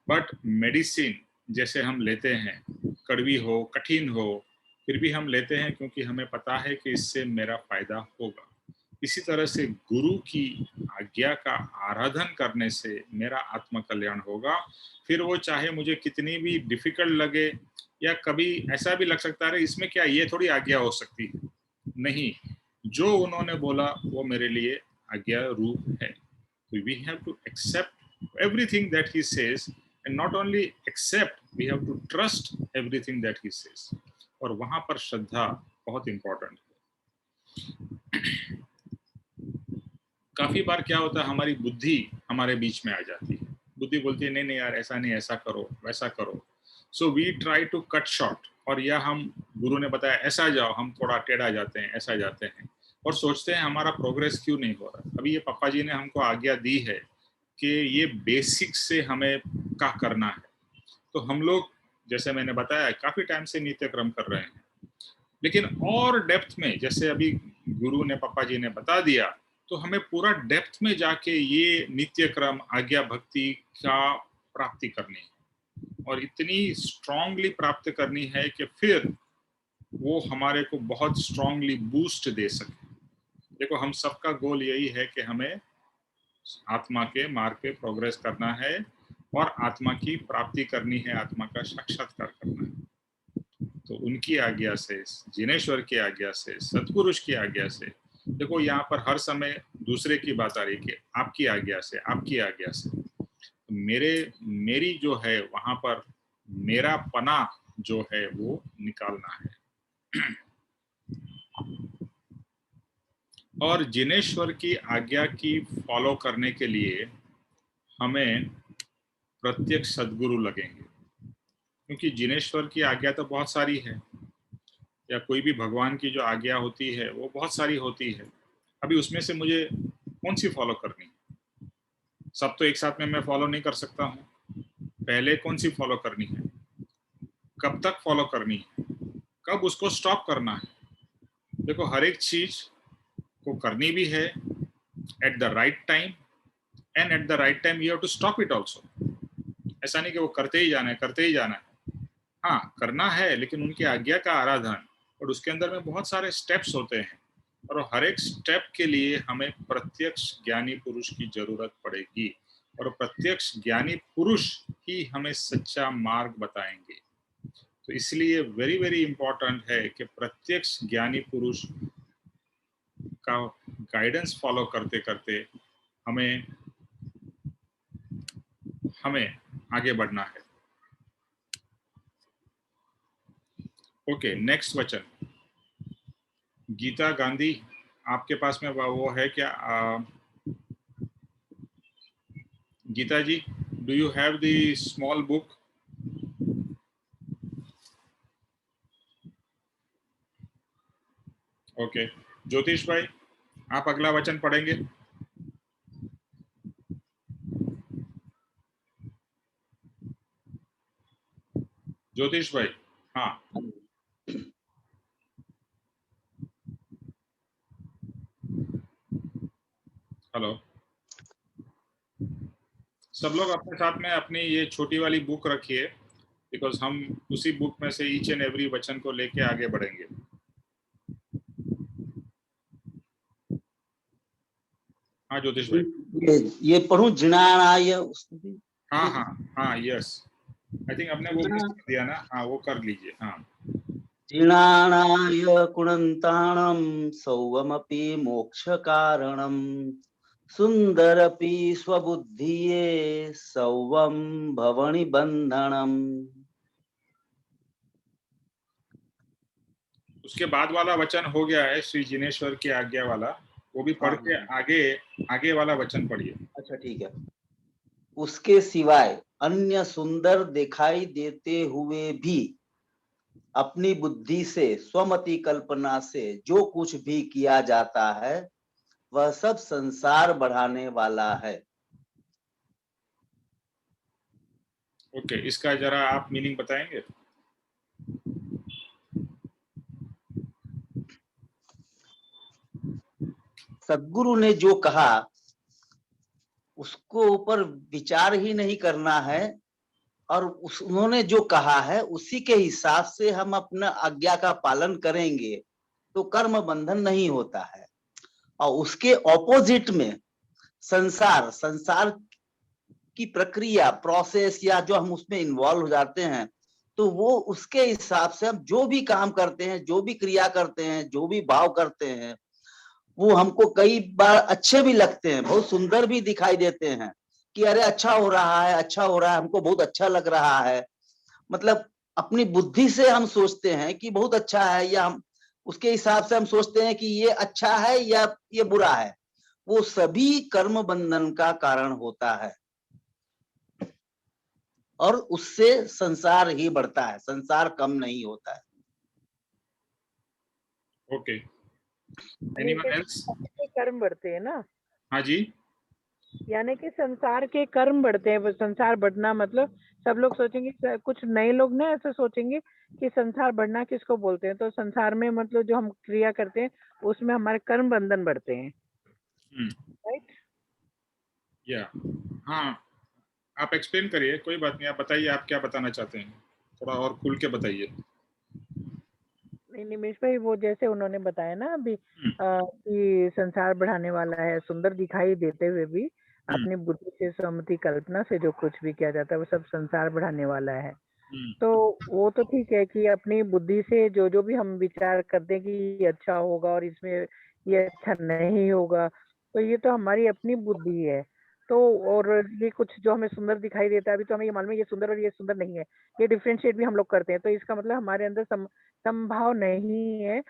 बट मेडिसिन जैसे हम लेते हैं, कड़वी हो कठिन हो, फिर भी हम लेते हैं क्योंकि हमें पता है कि इससे मेरा फायदा होगा। इसी तरह से गुरु की आज्ञा का आराधन करने से मेरा आत्म कल्याण होगा। फिर वो चाहे मुझे कितनी भी डिफिकल्ट लगे, या कभी ऐसा भी लग सकता है इसमें क्या, ये थोड़ी आज्ञा हो सकती है, नहीं, जो उन्होंने बोला वो मेरे लिए आज्ञा रूप है। तो we have to accept everything that he says, and not only accept, we have to trust everything that he says. और वहां पर श्रद्धा बहुत इंपॉर्टेंट है। काफी बार क्या होता है, हमारी बुद्धि हमारे बीच में आ जाती है, बुद्धि बोलती है नहीं नहीं यार ऐसा नहीं, ऐसा करो वैसा करो। So we try to cut short, और या हम, गुरु ने बताया ऐसा जाओ, हम थोड़ा टेढ़ा जाते हैं, ऐसा जाते हैं, और सोचते हैं हमारा प्रोग्रेस क्यों नहीं हो रहा। अभी ये पापा जी ने हमको आज्ञा दी है कि ये बेसिक से हमें क्या करना है। तो हम लोग, जैसे मैंने बताया, काफी टाइम से नित्य क्रम कर रहे हैं, लेकिन और डेप्थ में, जैसे अभी गुरु ने, पापा जी ने बता दिया, तो हमें पूरा डेप्थ में जाके ये नित्य क्रम आज्ञा भक्ति का प्राप्ति करनी है, और इतनी स्ट्रांगली प्राप्त करनी है कि फिर वो हमारे को बहुत स्ट्रांगली बूस्ट दे सके। देखो हम सबका गोल यही है कि हमें आत्मा के मार्ग पे प्रोग्रेस करना है और आत्मा की प्राप्ति करनी है, आत्मा का साक्षात्कार करना है। तो उनकी आज्ञा से, जिनेश्वर की आज्ञा से, सतपुरुष की आज्ञा से, देखो यहाँ पर हर समय दूसरे की बात आ रही है कि आपकी आज्ञा से, आपकी आज्ञा से। मेरी जो है वहां पर मेरा पना जो है वो निकालना है। और जिनेश्वर की आज्ञा की फॉलो करने के लिए हमें प्रत्यक्ष सद्गुरु लगेंगे, क्योंकि जिनेश्वर की आज्ञा तो बहुत सारी है, या कोई भी भगवान की जो आज्ञा होती है वो बहुत सारी होती है। अभी उसमें से मुझे कौन सी फॉलो करनी है? सब तो एक साथ में मैं फॉलो नहीं कर सकता हूँ। पहले कौन सी फॉलो करनी है, कब तक फॉलो करनी है, कब उसको स्टॉप करना है। देखो हर एक चीज को करनी भी है at the right time, and at the right time you have to stop it also. ऐसा नहीं कि वो करते ही जाना है, करते ही जाना है। हाँ करना है, लेकिन उनकी आज्ञा का आराधन, और उसके अंदर में बहुत सारे स्टेप्स होते हैं, और हर एक स्टेप के लिए हमें प्रत्यक्ष ज्ञानी पुरुष की जरूरत पड़ेगी, और प्रत्यक्ष ज्ञानी पुरुष ही हमें सच्चा मार्ग बताएंगे। तो इसलिए वेरी वेरी इंपॉर्टेंट है कि प्रत्यक्ष ज्ञानी पुरुष का गाइडेंस फॉलो करते करते हमें आगे बढ़ना है। ओके, नेक्स्ट वचन गीता गांधी, आपके पास में वो है क्या? Gita ji, do you have the small book? Okay, Jyotish भाई आप अगला वचन पढ़ेंगे। ज्योतिष भाई, हाँ हेलो। सब लोग अपने साथ में अपनी ये छोटी वाली बुक रखिए, बिकॉज हम उसी बुक में से ईच एंड एवरी वचन को लेके आगे बढ़ेंगे। हाँ ज्योतिष भाई, ये पढ़ूं, जिनाणाय? हाँ हाँ हाँ, यस, आई थिंक आपने वो मिस कर दिया ना। हाँ वो कर लीजिए। हाँ, जिनाणाय कुणन्ताणं सौवमपि मोक्षकारणं सुन्दरपि स्वबुद्धिये सौवं भवनि बन्धनम्। उसके बाद वाला वचन हो गया है श्री जिनेश्वर की आज्ञा वाला, वो भी पढ़ के आगे वाला वचन पढ़िए। अच्छा ठीक है। उसके सिवाय अन्य सुंदर दिखाई देते हुए भी अपनी बुद्धि से स्वमति कल्पना से जो कुछ भी किया जाता है वह सब संसार बढ़ाने वाला है। ओके, इसका जरा आप मीनिंग बताएंगे? सद्गुरु ने जो कहा उसको ऊपर विचार ही नहीं करना है, और उन्होंने जो कहा है उसी के हिसाब से हम अपना आज्ञा का पालन करेंगे तो कर्म बंधन नहीं होता है। और उसके ऑपोजिट में संसार की प्रक्रिया, प्रोसेस, या जो हम उसमें इन्वॉल्व हो जाते हैं, तो वो उसके हिसाब से हम जो भी काम करते हैं, जो भी क्रिया करते हैं, जो भी भाव करते हैं, वो हमको कई बार अच्छे भी लगते हैं, बहुत सुंदर भी दिखाई देते हैं कि अरे अच्छा हो रहा है, अच्छा हो रहा है, हमको बहुत अच्छा लग रहा है। मतलब अपनी बुद्धि से हम सोचते हैं कि बहुत अच्छा है, या हम उसके हिसाब से हम सोचते हैं कि ये अच्छा है या ये बुरा है। वो सभी कर्म बंधन का कारण होता है और उससे संसार ही बढ़ता है, संसार कम नहीं होता है। Okay, anyone else? कर्म बढ़ते हैं ना? हाँ जी, यानी कि संसार के कर्म बढ़ते हैं। वो संसार बढ़ना मतलब सब लोग सोचेंगे, कुछ नए लोग ना ऐसे सोचेंगे कि संसार बढ़ना किसको बोलते हैं, तो संसार में मतलब जो हम क्रिया करते हैं उसमें हमारे कर्म बंधन बढ़ते हैं, राइट? या हाँ, आप एक्सप्लेन करिए, कोई बात नहीं, आप बताइए आप क्या बताना चाहते हैं, थोड़ा और खुल के बताइए। नहीं निमेश भाई, वो जैसे उन्होंने बताया ना अभी कि संसार बढ़ाने वाला है, सुंदर दिखाई देते हुए भी अपनी बुद्धि से, सहमति, कल्पना से जो कुछ भी किया जाता है वो सब संसार बढ़ाने वाला है। तो वो तो ठीक है कि अपनी बुद्धि से जो जो भी हम विचार करते हैं कि ये अच्छा होगा और इसमें ये अच्छा नहीं होगा, तो ये तो हमारी अपनी बुद्धि है। तो और ये कुछ जो हमें सुंदर दिखाई देता है, अभी तो हमें ये मालूम है ये सुंदर और ये सुंदर नहीं है, ये डिफरेंशिएट भी हम लोग करते हैं, तो इसका मतलब हमारे अंदर संभाव नहीं है।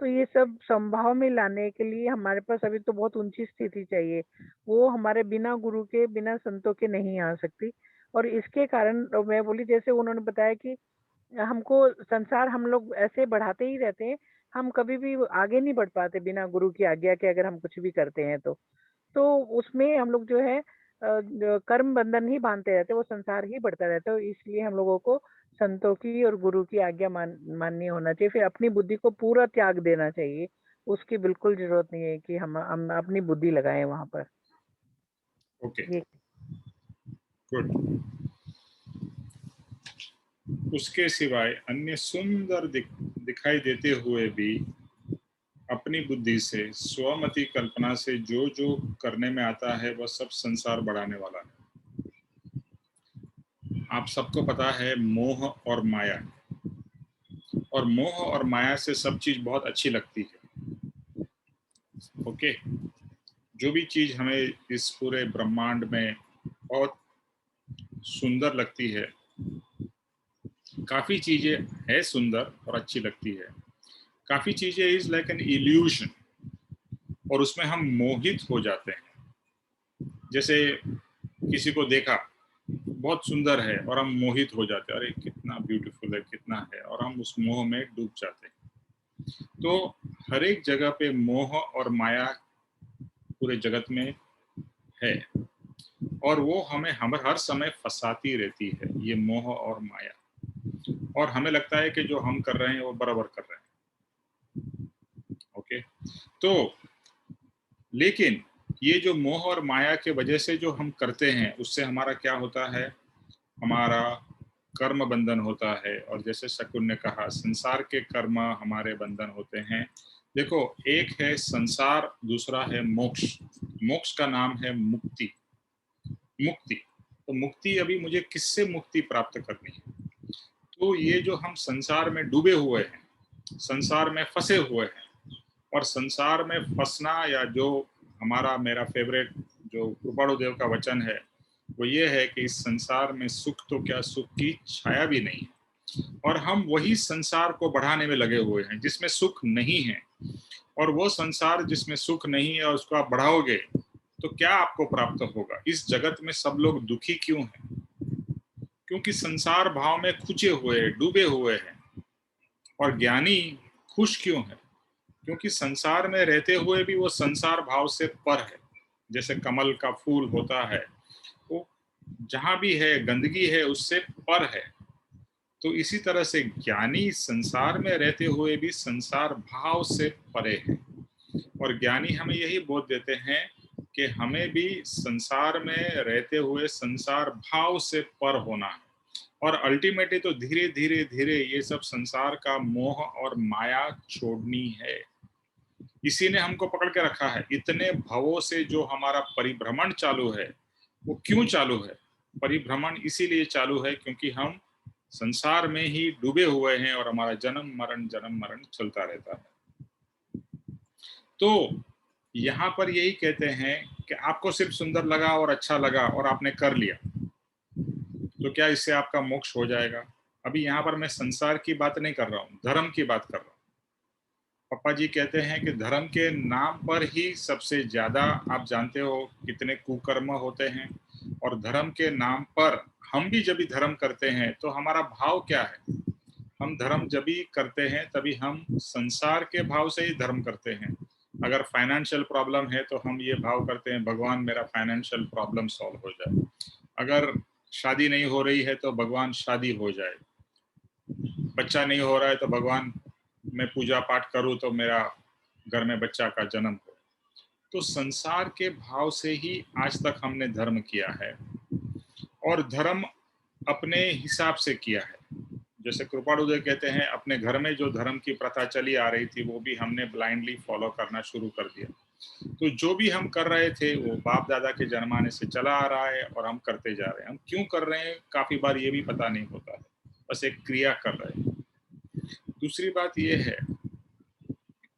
तो ये सब संभाव में लाने के लिए हमारे पास अभी तो बहुत ऊंची स्थिति चाहिए, वो हमारे बिना गुरु के, बिना संतों के नहीं आ सकती। और इसके कारण मैं बोली, जैसे उन्होंने बताया कि हमको संसार हम लोग ऐसे बढ़ाते ही रहते हैं, हम कभी भी आगे नहीं बढ़ पाते बिना गुरु की आज्ञा के, अगर हम कुछ भी करते हैं तो उसमें हम लोग जो है कर्म बंधन ही बांधते रहते हैं, वो संसार ही बढ़ता रहता है। इसलिए हम लोगों को संतों की और गुरु की आज्ञा माननी होना चाहिए, फिर अपनी बुद्धि को पूरा त्याग देना चाहिए। उसकी बिल्कुल जरूरत नहीं है कि हम अपनी बुद्धि लगाएं वहां पर। Okay, good. उसके सिवाय अन्य सुंदर दिखाई देते हुए भी अपनी बुद्धि से, स्वमति कल्पना से जो जो करने में आता है वह सब संसार बढ़ाने वाला है। आप सबको पता है मोह और माया, और मोह और माया से सब चीज बहुत अच्छी लगती है। ओके, जो भी चीज हमें इस पूरे ब्रह्मांड में बहुत सुंदर लगती है, काफी चीजें है सुंदर और अच्छी लगती है, काफी चीजें इज लाइक एन इल्यूशन, और उसमें हम मोहित हो जाते हैं। जैसे किसी को देखा बहुत सुंदर है और हम मोहित हो जाते हैं, अरे कितना ब्यूटीफुल है, कितना है, और हम उस मोह में डूब जाते हैं। तो हर एक जगह पे मोह और माया पूरे जगत में है, और वो हमें हर समय फंसाती रहती है, ये मोह और माया, और हमें लगता है कि जो हम कर रहे हैं वो बराबर कर रहे हैं। ओके, तो लेकिन ये जो मोह और माया के वजह से जो हम करते हैं उससे हमारा क्या होता है, हमारा कर्म बंधन होता है। और जैसे शकुन ने कहा, संसार के कर्म हमारे बंधन होते हैं। देखो, एक है संसार, दूसरा है मोक्ष। मोक्ष का नाम है मुक्ति। मुक्ति, तो मुक्ति अभी मुझे किससे मुक्ति प्राप्त करनी है? तो ये जो हम संसार में डूबे हुए हैं, संसार में फंसे हुए हैं, और संसार में फंसना, या जो मेरा फेवरेट जो कृपाणुदेव का वचन है वो ये है कि इस संसार में सुख तो क्या, सुख की छाया भी नहीं है, और हम वही संसार को बढ़ाने में लगे हुए हैं जिसमें सुख नहीं है। और वो संसार जिसमें सुख नहीं है और उसको आप बढ़ाओगे तो क्या आपको प्राप्त होगा? इस जगत में सब लोग दुखी क्यों हैं? क्योंकि संसार भाव में खुचे हुए, डूबे हुए हैं। और ज्ञानी खुश क्यों है? क्योंकि संसार में रहते हुए भी वो संसार भाव से पर है। जैसे कमल का फूल होता है, वो जहां भी है गंदगी है उससे पर है। तो इसी तरह से ज्ञानी संसार में रहते हुए भी संसार भाव से परे है। और ज्ञानी हमें यही बोध देते हैं कि हमें भी संसार में रहते हुए संसार भाव से पर होना है। और अल्टीमेटली तो धीरे धीरे धीरे ये सब संसार का मोह और माया छोड़नी है। इसी ने हमको पकड़ के रखा है। इतने भवों से जो हमारा परिभ्रमण चालू है, वो क्यों चालू है? परिभ्रमण इसीलिए चालू है क्योंकि हम संसार में ही डूबे हुए हैं और हमारा जन्म मरण चलता रहता है। तो यहाँ पर यही कहते हैं कि आपको सिर्फ सुंदर लगा और अच्छा लगा और आपने कर लिया, तो क्या इससे आपका मोक्ष हो जाएगा? अभी यहाँ पर मैं संसार की बात नहीं कर रहा हूँ, धर्म की बात कर रहा हूँ। पापा जी कहते हैं कि धर्म के नाम पर ही सबसे ज्यादा आप जानते हो कितने कुकर्म होते हैं। और धर्म के नाम पर हम भी जब भी धर्म करते हैं तो हमारा भाव क्या है? हम धर्म जब भी करते हैं तभी हम संसार के भाव से ही धर्म करते हैं। अगर फाइनेंशियल प्रॉब्लम है तो हम ये भाव करते हैं भगवान मेरा फाइनेंशियल प्रॉब्लम सॉल्व हो जाए। अगर शादी नहीं हो रही है तो भगवान शादी हो जाए। बच्चा नहीं हो रहा है तो भगवान मैं पूजा पाठ करूं तो मेरा घर में बच्चा का जन्म हो। तो संसार के भाव से ही आज तक हमने धर्म किया है और धर्म अपने हिसाब से किया है। जैसे कृपाणुदेव कहते हैं अपने घर में जो धर्म की प्रथा चली आ रही थी वो भी हमने ब्लाइंडली फॉलो करना शुरू कर दिया। तो जो भी हम कर रहे थे वो बाप दादा के जन्माने से चला आ रहा है और हम करते जा रहे हैं। हम क्यों कर रहे हैं काफी बार ये भी पता नहीं होता है, बस एक क्रिया कर रहे हैं। दूसरी बात ये है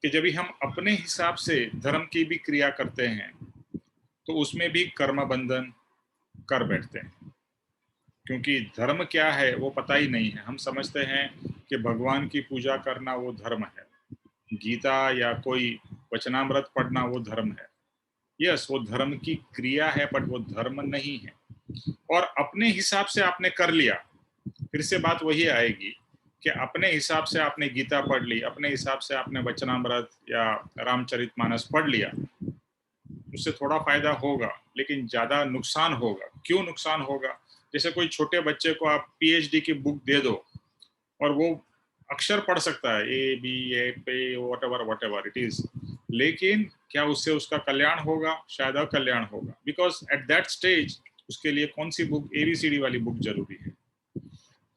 कि जब भी हम अपने हिसाब से धर्म की भी क्रिया करते हैं तो उसमें भी कर्म बंधन कर बैठते हैं, क्योंकि धर्म क्या है वो पता ही नहीं है। हम समझते हैं कि भगवान की पूजा करना वो धर्म है, गीता या कोई वचनामृत पढ़ना वो धर्म है। यस, वो धर्म की क्रिया है बट वो धर्म नहीं है। और अपने हिसाब से आपने कर लिया, फिर से बात वही आएगी कि अपने हिसाब से आपने गीता पढ़ ली, अपने हिसाब से आपने वचनामृत या रामचरितमानस पढ़ लिया, उससे थोड़ा फायदा होगा लेकिन ज्यादा नुकसान होगा। क्यों नुकसान होगा? जैसे कोई छोटे बच्चे को आप पीएचडी की बुक दे दो और वो अक्षर पढ़ सकता है ए बी ए पे वट एवर इट इज, लेकिन क्या उससे उसका कल्याण होगा? शायद अकल्याण होगा, बिकॉज एट दैट स्टेज उसके लिए कौन सी बुक, एबीसीडी वाली बुक जरूरी है।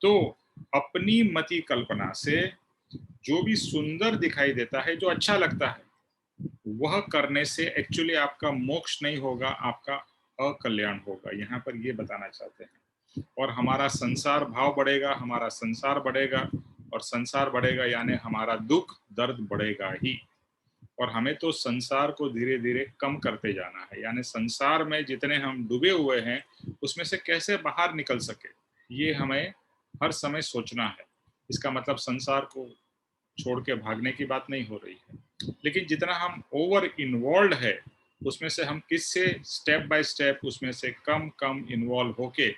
तो अपनी मति कल्पना से जो भी सुंदर दिखाई देता है, जो अच्छा लगता है, वह करने से एक्चुअली आपका मोक्ष नहीं होगा, आपका अकल्याण होगा। यहाँ पर ये बताना चाहते हैं। और हमारा संसार भाव बढ़ेगा, हमारा संसार बढ़ेगा, और संसार बढ़ेगा यानी हमारा दुख दर्द बढ़ेगा ही। और हमें तो संसार को धीरे धीरे कम करते जाना है, यानी संसार में जितने हम डूबे हुए हैं उसमें से कैसे बाहर निकल सके, ये हमें हर समय सोचना है। इसका मतलब संसार को छोड़ के भागने की बात नहीं हो रही है, लेकिन जितना हम ओवर इन्वॉल्व है उसमें से हम किससे स्टेप बाय स्टेप उसमें से कम कम इन्वॉल्व होके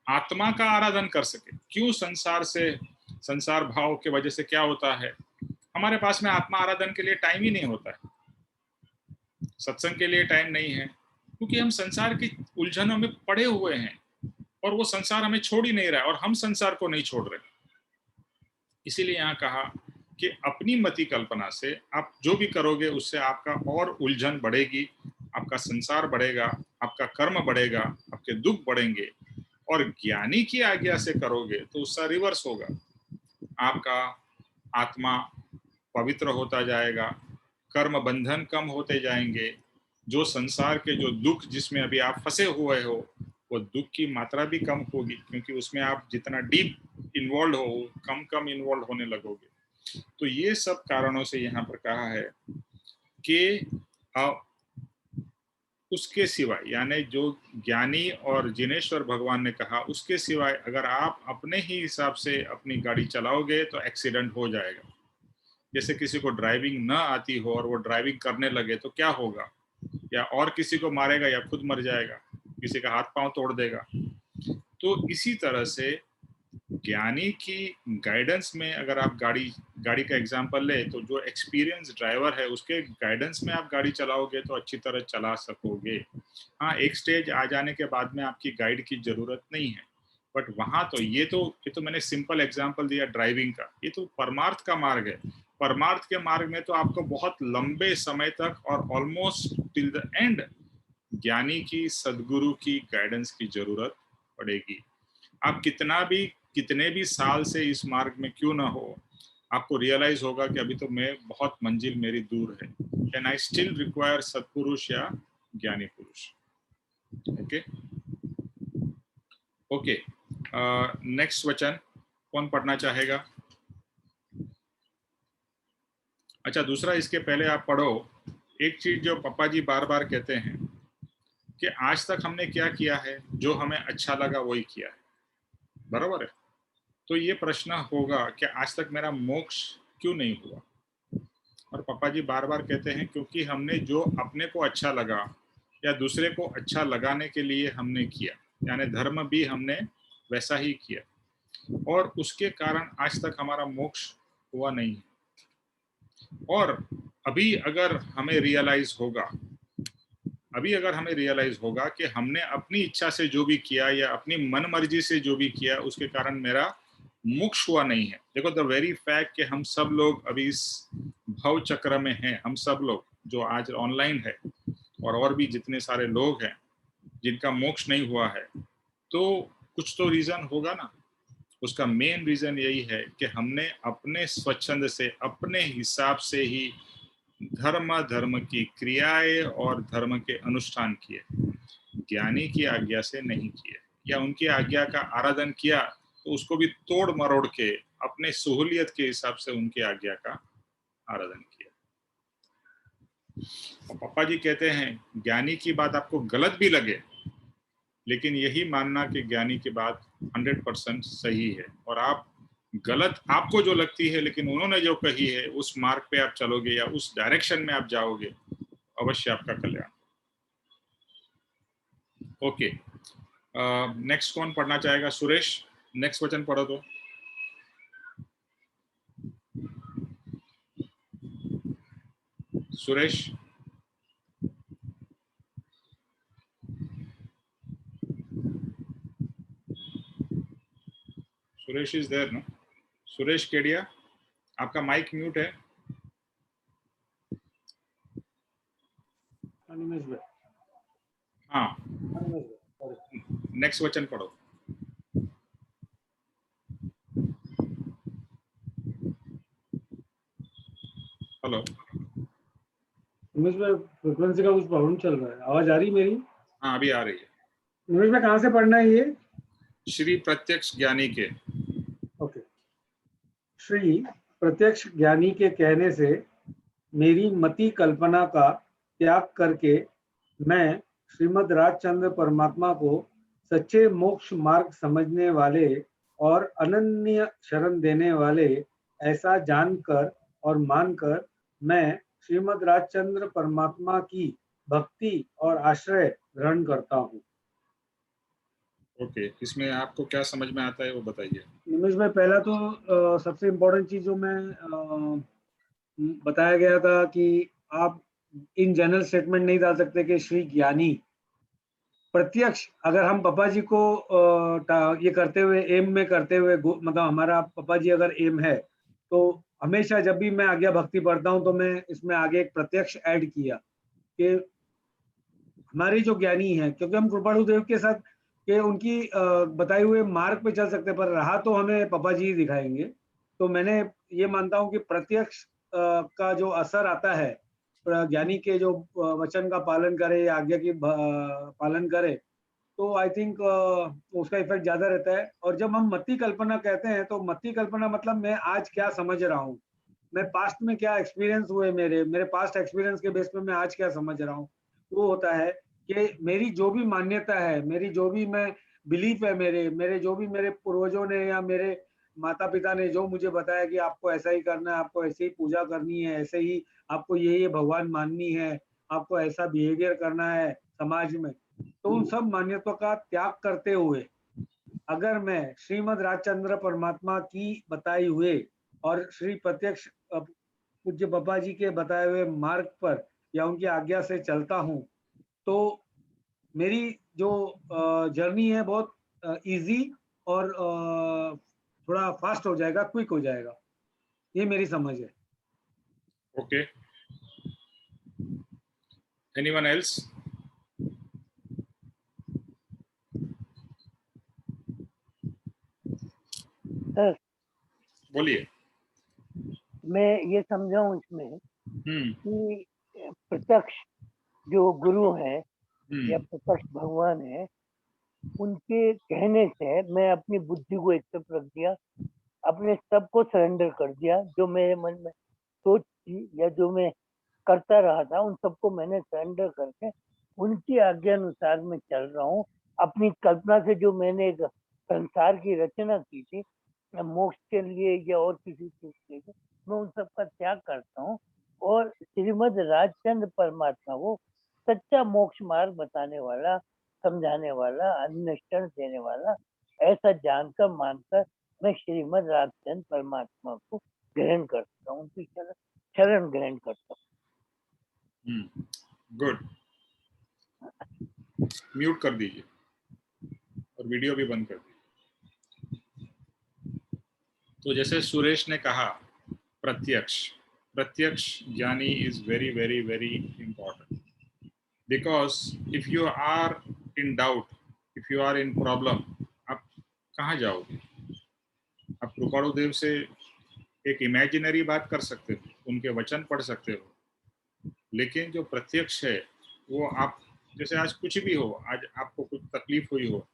आत्मा का आराधन कर सके। क्यों संसार से, संसार भाव के वजह से क्या होता है, हमारे पास में आत्मा आराधन के लिए टाइम ही नहीं होता है, सत्संग के लिए टाइम नहीं है, क्योंकि हम संसार की उलझनों में पड़े हुए हैं और वो संसार हमें छोड़ ही नहीं रहा है और हम संसार को नहीं छोड़ रहे। इसीलिए यहाँ कहा कि अपनी मति कल्पना से आप जो भी करोगे उससे आपका और उलझन बढ़ेगी, आपका संसार बढ़ेगा, आपका कर्म बढ़ेगा, आपके दुख बढ़ेंगे। और ज्ञानी की आज्ञा से करोगे तो उसका रिवर्स होगा, आपका आत्मा पवित्र होता जाएगा, कर्म बंधन कम होते जाएंगे, जो संसार के जो दुख जिसमें अभी आप फंसे हुए हो वो दुख की मात्रा भी कम होगी, क्योंकि उसमें आप जितना डीप इन्वॉल्व हो कम कम इन्वॉल्व होने लगोगे। तो ये सब कारणों से यहाँ पर कहा है कि उसके सिवाय, यानी जो ज्ञानी और जिनेश्वर भगवान ने कहा उसके सिवाय अगर आप अपने ही हिसाब से अपनी गाड़ी चलाओगे तो एक्सीडेंट हो जाएगा। जैसे किसी को ड्राइविंग ना आती हो और वो ड्राइविंग करने लगे तो क्या होगा, या और किसी को मारेगा या खुद मर जाएगा, किसी का हाथ पांव तोड़ देगा। तो इसी तरह से ज्ञानी की गाइडेंस में अगर आप गाड़ी का एग्जांपल ले तो जो एक्सपीरियंस ड्राइवर है उसके गाइडेंस में आप गाड़ी चलाओगे तो अच्छी तरह चला सकोगे। हाँ, एक स्टेज आ जाने के बाद में आपकी गाइड की जरूरत नहीं है, बट वहां तो ये तो मैंने सिंपल एग्जांपल दिया ड्राइविंग का। ये तो परमार्थ का मार्ग है। परमार्थ के मार्ग में तो आपको बहुत लंबे समय तक और ऑलमोस्ट टिल द एंड ज्ञानी की, सदगुरु की गाइडेंस की जरूरत पड़ेगी। आप कितने भी साल से इस मार्ग में क्यों ना हो, आपको रियलाइज होगा कि अभी तो मैं बहुत मंजिल मेरी दूर है, एंड आई स्टिल रिक्वायर सत्पुरुष या ज्ञानी पुरुष। ओके ओके, नेक्स्ट वचन कौन पढ़ना चाहेगा? अच्छा, दूसरा, इसके पहले आप पढ़ो एक चीज जो पापा जी बार बार कहते हैं कि आज तक हमने क्या किया है, जो हमें अच्छा लगा वही किया है, बराबर है? तो ये प्रश्न होगा कि आज तक मेरा मोक्ष क्यों नहीं हुआ? और पापा जी बार बार कहते हैं क्योंकि हमने जो अपने को अच्छा लगा या दूसरे को अच्छा लगाने के लिए हमने किया, यानी धर्म भी हमने वैसा ही किया, और उसके कारण आज तक हमारा मोक्ष हुआ नहीं। और अभी अगर हमें रियलाइज होगा कि हमने अपनी इच्छा से जो भी किया या अपनी मन मर्जी से जो भी किया उसके कारण मेरा मोक्ष हुआ नहीं है। देखो, द वेरी फैक्ट कि हम सब लोग अभी इस भव चक्र में हैं, हम सब लोग जो आज ऑनलाइन है और भी जितने सारे लोग हैं जिनका मोक्ष नहीं हुआ है, तो कुछ तो रीजन होगा ना। उसका मेन रीजन यही है कि हमने अपने स्वच्छंद से, अपने हिसाब से ही धर्म की क्रियाएं और धर्म के अनुष्ठान किए, ज्ञानी की आज्ञा से नहीं किए, या उनकी आज्ञा का आराधन किया तो उसको भी तोड़ मरोड़ के अपने सहूलियत के हिसाब से उनकी आज्ञा का आराधन किया। और पापा जी कहते हैं ज्ञानी की बात आपको गलत भी लगे, लेकिन यही मानना कि ज्ञानी की बात 100% सही है, और आप गलत आपको जो लगती है लेकिन उन्होंने जो कही है उस मार्ग पे आप चलोगे या उस डायरेक्शन में आप जाओगे, अवश्य आपका कल्याण। ओके, नेक्स्ट कौन पढ़ना चाहेगा? सुरेश, नेक्स्ट वचन पढ़ो तो। Suresh, Suresh is there? No, Suresh Kedia, आपका माइक म्यूट है। हाँ, नेक्स्ट वचन पढ़ो। हेलो, निमेश भाई, फ्रीक्वेंसी का कुछ प्रॉब्लम चल रहा है, आवाज आ रही मेरी? हाँ, अभी आ रही है। निमेश भाई, कहाँ से पढ़ना है ये? श्री प्रत्यक्ष ज्ञानी के। ओके। श्री प्रत्यक्ष ज्ञानी के कहने से मेरी मति कल्पना का त्याग करके मैं श्रीमद् राजचंद्र परमात्मा को सच्चे मोक्ष मार्ग समझने वाले और अनन्य शरण देने वाले ऐसा जानकर और मानकर मैं श्रीमद् राजचंद्र परमात्मा की भक्ति और आश्रय ग्रहण करता हूँ। ओके, इसमें आपको क्या समझ में आता है वो बताइए। निमेश भाई, पहला तो सबसे इम्पोर्टेंट चीज जो मैं बताया गया था कि आप इन जनरल स्टेटमेंट नहीं डाल सकते कि श्री ज्ञानी प्रत्यक्ष। अगर हम पापा जी को ये करते हुए, एम में करते हुए, मतलब हमारा पापा जी अगर एम है, तो हमेशा जब भी मैं आज्ञा भक्ति पढ़ता हूँ तो मैं इसमें आगे एक प्रत्यक्ष ऐड किया कि हमारे जो ज्ञानी हैं, क्योंकि हम कृपाणु देव के साथ कि उनकी बताए हुए मार्ग पे चल सकते, पर रहा तो हमें पापा जी ही दिखाएंगे। तो मैंने ये मानता हूँ कि प्रत्यक्ष का जो असर आता है, ज्ञानी के जो वचन का पालन करे, आज्ञा की पालन करे, तो आई थिंक उसका इफेक्ट ज्यादा रहता है। और जब हम मति कल्पना कहते हैं तो मति कल्पना मतलब मैं आज क्या समझ रहा हूँ, मैं पास्ट में क्या एक्सपीरियंस हुए, मेरे पास्ट एक्सपीरियंस के बेस पे मैं आज क्या समझ रहा हूँ। वो होता है कि मेरी जो भी मान्यता है, मेरी जो भी मैं बिलीफ है, मेरे जो भी मेरे पूर्वजों ने या मेरे माता पिता ने जो मुझे बताया कि आपको ऐसा ही करना है, आपको ऐसे ही पूजा करनी है, ऐसे ही आपको ये भगवान माननी है, आपको ऐसा बिहेवियर करना है समाज में, तो उन सब मान्यताओं का त्याग करते हुए अगर मैं श्रीमद् राजचंद्र परमात्मा की बताई हुए और श्री प्रत्यक्ष पूज्य बाबा जी के बताए हुए मार्ग पर या उनकी आज्ञा से चलता हूँ, तो मेरी जो जर्नी है बहुत इजी और थोड़ा फास्ट हो जाएगा, क्विक हो जाएगा। ये मेरी समझ है। Okay, anyone else? सर बोलिए। मैं ये समझाऊं इसमें कि प्रत्यक्ष जो गुरु हैं या प्रत्यक्ष भगवान है, उनके कहने से मैं अपनी बुद्धि को एक्सेप्ट रख दिया, अपने सब को सरेंडर कर दिया। जो मेरे मन में सोच थी या जो मैं करता रहा था, उन सबको मैंने सरेंडर करके उनकी आज्ञा अनुसार मैं चल रहा हूँ। अपनी कल्पना से जो मैंने एक संसार की रचना की थी मोक्ष के लिए या और किसी चीज के लिए, मैं उन सब का त्याग करता हूँ और श्रीमद् राजचंद्र परमात्मा को सच्चा मोक्ष मार्ग बताने वाला, समझाने वाला, अन्वेषण देने वाला ऐसा जानकर मानकर मैं श्रीमद् राजचंद्र परमात्मा को ग्रहण करता हूँ, उनकी शरण ग्रहण करता हूँ। गुड, म्यूट कर दीजिए और वीडियो भी बंद कर दीजिए। तो जैसे सुरेश ने कहा, pratyaksh gyani is very very very important, because if you are in doubt, if you are in problem, आप कहाँ जाओगे? आप कृपाणु देव से एक इमेजिनरी बात कर सकते हो, उनके वचन पढ़ सकते हो, लेकिन जो प्रत्यक्ष है वो आप, जैसे आज कुछ भी हो, आज आपको कुछ तकलीफ हुई हो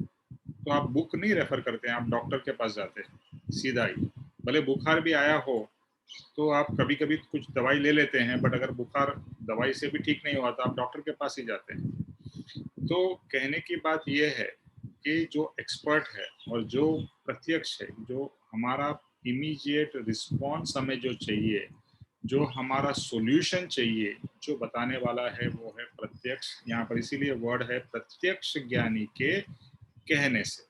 तो आप बुक नहीं रेफर करते हैं, आप डॉक्टर के पास जाते हैं सीधा ही। भले बुखार भी आया हो तो आप कभी कभी कुछ दवाई ले लेते हैं, बट अगर बुखार दवाई से भी ठीक नहीं हुआ तो आप डॉक्टर के पास ही जाते हैं। तो कहने की बात यह है कि जो एक्सपर्ट है और जो प्रत्यक्ष है, जो हमारा इमीडिएट रिस्पॉन्स हमें जो चाहिए, जो हमारा सॉल्यूशन चाहिए, जो बताने वाला है वो है प्रत्यक्ष। यहाँ पर इसीलिए वर्ड है प्रत्यक्ष ज्ञानी के कहने से।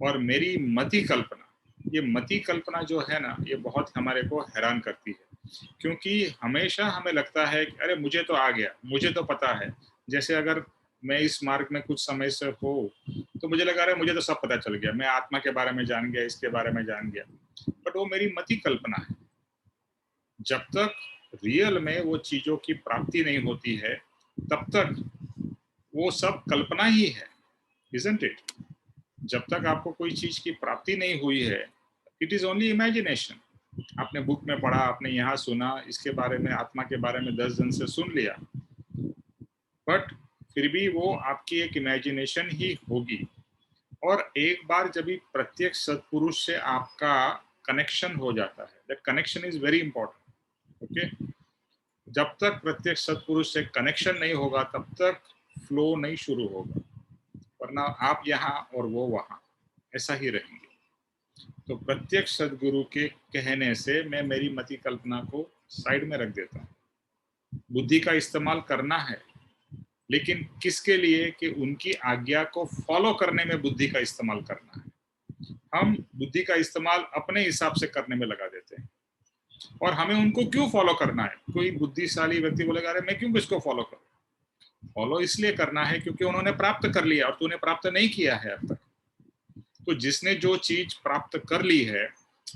और मेरी मति कल्पना, ये मति कल्पना जो है ना, ये बहुत हमारे को हैरान करती है, क्योंकि हमेशा हमें लगता है कि अरे मुझे तो आ गया, मुझे तो पता है। जैसे अगर मैं इस मार्ग में कुछ समय से हो तो मुझे लगा रहा है मुझे तो सब पता चल गया, मैं आत्मा के बारे में जान गया, इसके बारे में जान गया, बट वो मेरी मति कल्पना है। जब तक रियल में वो चीजों की प्राप्ति नहीं होती है तब तक वो सब कल्पना ही है, isn't it? जब तक आपको कोई चीज की प्राप्ति नहीं हुई है, इट इज ओनली इमेजिनेशन। आपने बुक में पढ़ा, आपने यहाँ सुना, इसके बारे में, आत्मा के बारे में 10 जन से सुन लिया, बट फिर भी वो आपकी एक इमेजिनेशन ही होगी। और एक बार जब भी प्रत्यक्ष सत्पुरुष से आपका कनेक्शन हो जाता है, that connection is very important. Okay, जब तक प्रत्यक्ष सत्पुरुष से कनेक्शन नहीं होगा तब तक फ्लो नहीं शुरू होगा, वरना आप यहाँ और वो वहाँ ऐसा ही रहेंगे। तो प्रत्यक्ष सद्गुरु के कहने से मैं मेरी मति कल्पना को साइड में रख देता हूँ। बुद्धि का इस्तेमाल करना है, लेकिन किसके लिए? कि उनकी आज्ञा को फॉलो करने में बुद्धि का इस्तेमाल करना है। हम बुद्धि का इस्तेमाल अपने हिसाब से करने में लगा देते हैं, और हमें उनको क्यों फॉलो करना है? कोई बुद्धिशाली व्यक्ति बोलेगा अरे मैं क्यों किसको फॉलो करूं? फॉलो इसलिए करना है क्योंकि उन्होंने प्राप्त कर लिया और तूने प्राप्त नहीं किया है अब तक। तो जिसने जो चीज प्राप्त कर ली है,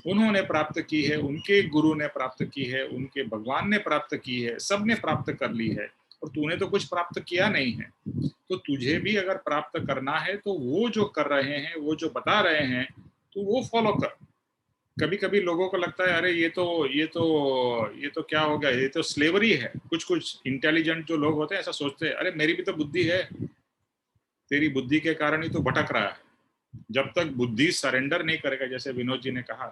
उन्होंने प्राप्त की है, उनके गुरु ने प्राप्त की है, उनके भगवान ने प्राप्त की है, सबने प्राप्त कर ली है, और तूने तो कुछ प्राप्त किया नहीं है। तो तुझे भी अगर प्राप्त करना है तो वो जो कर रहे हैं, वो जो बता रहे हैं, तो वो फॉलो कर। कभी कभी लोगों को लगता है अरे ये तो क्या हो गया, ये तो स्लेवरी है। कुछ इंटेलिजेंट जो लोग होते हैं ऐसा सोचते हैं, अरे मेरी भी तो बुद्धि है, तेरी बुद्धि के कारण ही तो भटक रहा है। जब तक बुद्धि सरेंडर नहीं करेगा, जैसे विनोद जी ने कहा,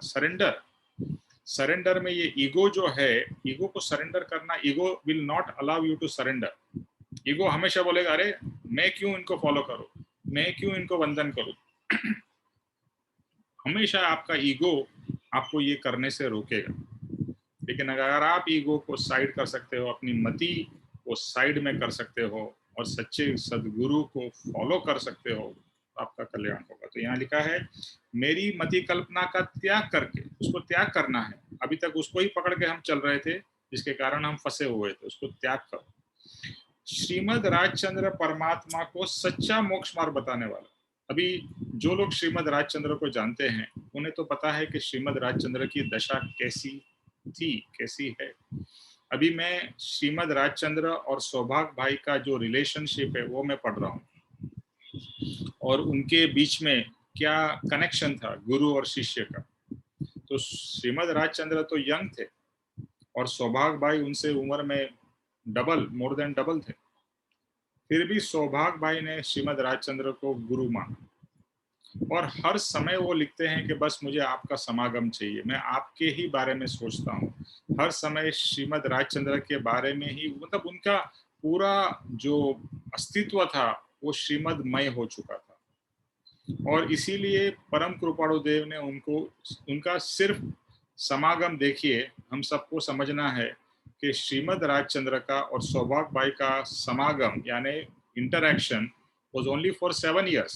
सरेंडर में ये ईगो जो है, ईगो को सरेंडर करना, ego will not allow you to surrender. Ego हमेशा बोलेगा अरे मैं क्यों इनको फॉलो करूं, मैं क्यों इनको वंदन करूं। हमेशा आपका ईगो आपको ये करने से रोकेगा। लेकिन अगर आप ईगो को साइड कर सकते हो, अपनी मति को साइड में कर सकते हो और सच्चे सदगुरु को फॉलो कर सकते हो, आपका कल्याण होगा। तो यहाँ लिखा है मेरी मति कल्पना का त्याग करके, उसको त्याग करना है। अभी तक उसको ही पकड़ के हम चल रहे थे जिसके कारण हम फंसे हुए थे, उसको त्याग करो। श्रीमद राजचंद्र परमात्मा को सच्चा मोक्ष मार्ग बताने वाला। अभी जो लोग श्रीमद राजचंद्र को जानते हैं उन्हें तो पता है कि श्रीमद राजचंद्र की दशा कैसी थी, कैसी है। अभी मैं श्रीमद राजचंद्र और सौभाग्य भाई का जो रिलेशनशिप है वो मैं पढ़ रहा हूँ, और उनके बीच में क्या कनेक्शन था गुरु और शिष्य का। तो श्रीमद राजचंद्र तो यंग थे और सौभाग्य भाई उनसे उम्र में डबल, मोर देन डबल थे। फिर भी सौभाग्य भाई ने श्रीमद राजचंद्र को गुरु माना, और हर समय वो लिखते हैं कि बस मुझे आपका समागम चाहिए, मैं आपके ही बारे में सोचता हूँ। हर समय श्रीमद राजचंद्र के बारे में ही, मतलब उनका पूरा जो अस्तित्व था वो श्रीमदमय हो चुका था। और इसीलिए परम कृपाणु देव ने उनका सिर्फ समागम देखिए, हम सबको समझना है कि श्रीमद राजचंद्र का और सौभाग्य भाई का समागम यानी interaction was only for 7 years।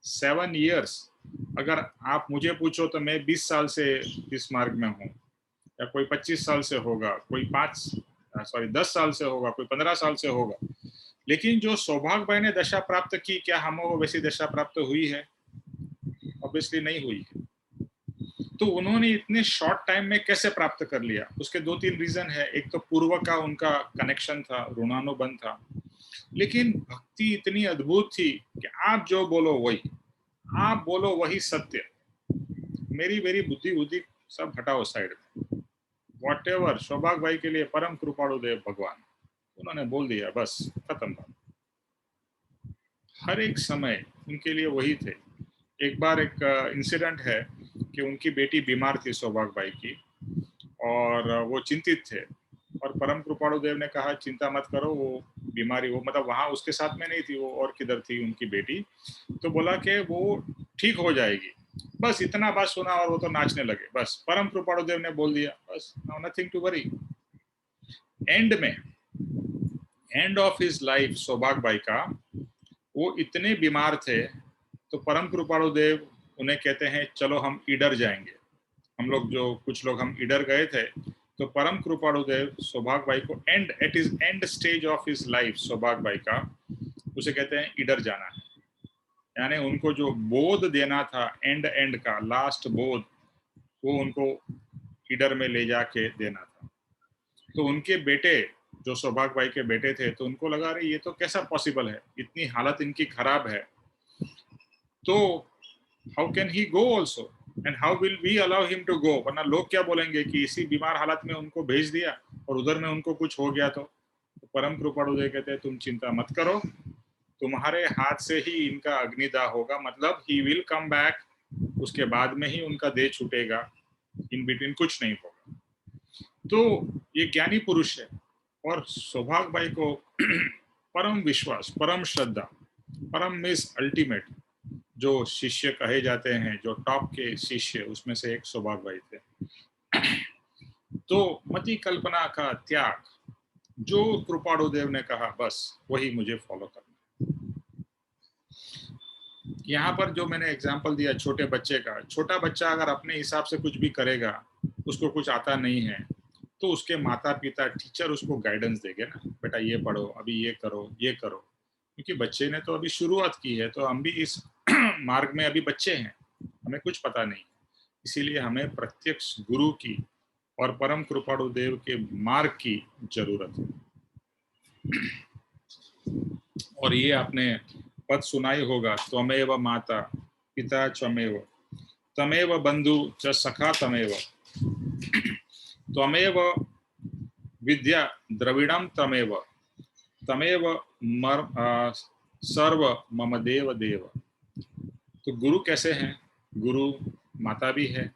7 years। अगर आप मुझे पूछो तो मैं 20 साल से इस मार्ग में हूँ, या कोई 25 साल से होगा, कोई 10 साल से होगा, कोई 15 साल से होगा। लेकिन जो सौभाग्य भाई ने दशा प्राप्त की, क्या हमें वो वैसी दशा प्राप्त हुई है? ऑब्वियसली नहीं हुई है। तो उन्होंने इतने शॉर्ट टाइम में कैसे प्राप्त कर लिया? उसके 2-3 रीजन है। एक तो पूर्व का उनका कनेक्शन था, ऋणानुबंध था, लेकिन भक्ति इतनी अद्भुत थी कि आप जो बोलो वही, आप बोलो वही सत्य। मेरी बुद्धि सब हटाओ साइड में। व्हाटएवर सौभाग्य भाई के लिए परम कृपाणु देव भगवान, उन्होंने बोल दिया, बस खत्म बात। हर एक समय उनके लिए वही थे। एक बार एक इंसिडेंट है कि उनकी बेटी बीमार थी सौभाग्य भाई की, और वो चिंतित थे, और परम कृपाणु देव ने कहा चिंता मत करो, वो बीमारी, वो मतलब वहां उसके साथ में नहीं थी, वो और किधर थी उनकी बेटी, तो बोला कि वो ठीक हो जाएगी। बस इतना बात सुना और वो तो नाचने लगे। बस परम कृपाणु देव ने बोल दिया, बस now nothing to worry. End में, end of his life Saubhagya bhai का, वो इतने बीमार थे तो परम कृपाणु देव उन्हें कहते हैं चलो हम ईडर जाएंगे। हम लोग जो कुछ लोग हम ईडर गए थे, तो परम कृपाणु देव सौभाग्य भाई को at his and stage of his life, Saubhagya bhai का, उसे कहते हैं ईडर जाना है। यानी उनको जो बोध देना था, एंड का लास्ट बोध, वो उनको ईडर में ले जाके देना था। तो उनके बेटे जो सौभाग्य भाई के बेटे थे, तो उनको लगा रही ये तो कैसा पॉसिबल है, इतनी हालत इनकी खराब है, तो how can he go also and how will we allow him to go? वरना लोग क्या बोलेंगे कि इसी बीमार हालत में उनको भेज दिया और उधर में उनको कुछ हो गया। तो परम कृपाणु देव कहते हैं तुम चिंता मत करो, तुम्हारे हाथ से ही इनका अग्निदाह होगा, मतलब ही विल कम बैक, उसके बाद में ही उनका देह छूटेगा, इन बिटवीन कुछ नहीं होगा। तो ये ज्ञानी पुरुष है, और सौभाग्य भाई को परम विश्वास, परम श्रद्धा, परम मीन्स अल्टीमेट जो शिष्य कहे जाते हैं, जो टॉप के शिष्य, उसमें से एक सौभाग्य भाई थे। तो मति कल्पना का त्याग, जो कृपाणु देव ने कहा बस वही मुझे फॉलो करना। यहाँ पर जो मैंने एग्जांपल दिया छोटे बच्चे का, छोटा बच्चा अगर अपने हिसाब से कुछ भी करेगा, उसको कुछ आता नहीं है, तो उसके माता पिता, टीचर उसको गाइडेंस देंगे ना, बेटा ये पढ़ो, अभी ये करो, ये करो, क्योंकि बच्चे ने तो अभी शुरुआत की है। तो हम भी इस मार्ग में अभी बच्चे हैं, हमें कुछ पता नहीं, इसीलिए हमें प्रत्यक्ष गुरु की और परम कृपाणु देव के मार्ग की जरूरत है। और ये आपने पद सुनाई होगा, त्वमेव माता पिता त्वमेव, तमेव बंधु च सखा तमेव, त्वमेव विद्या द्रविणम तमेव, तमेव सर्व मम देव देव। तो गुरु कैसे हैं? गुरु माता भी है,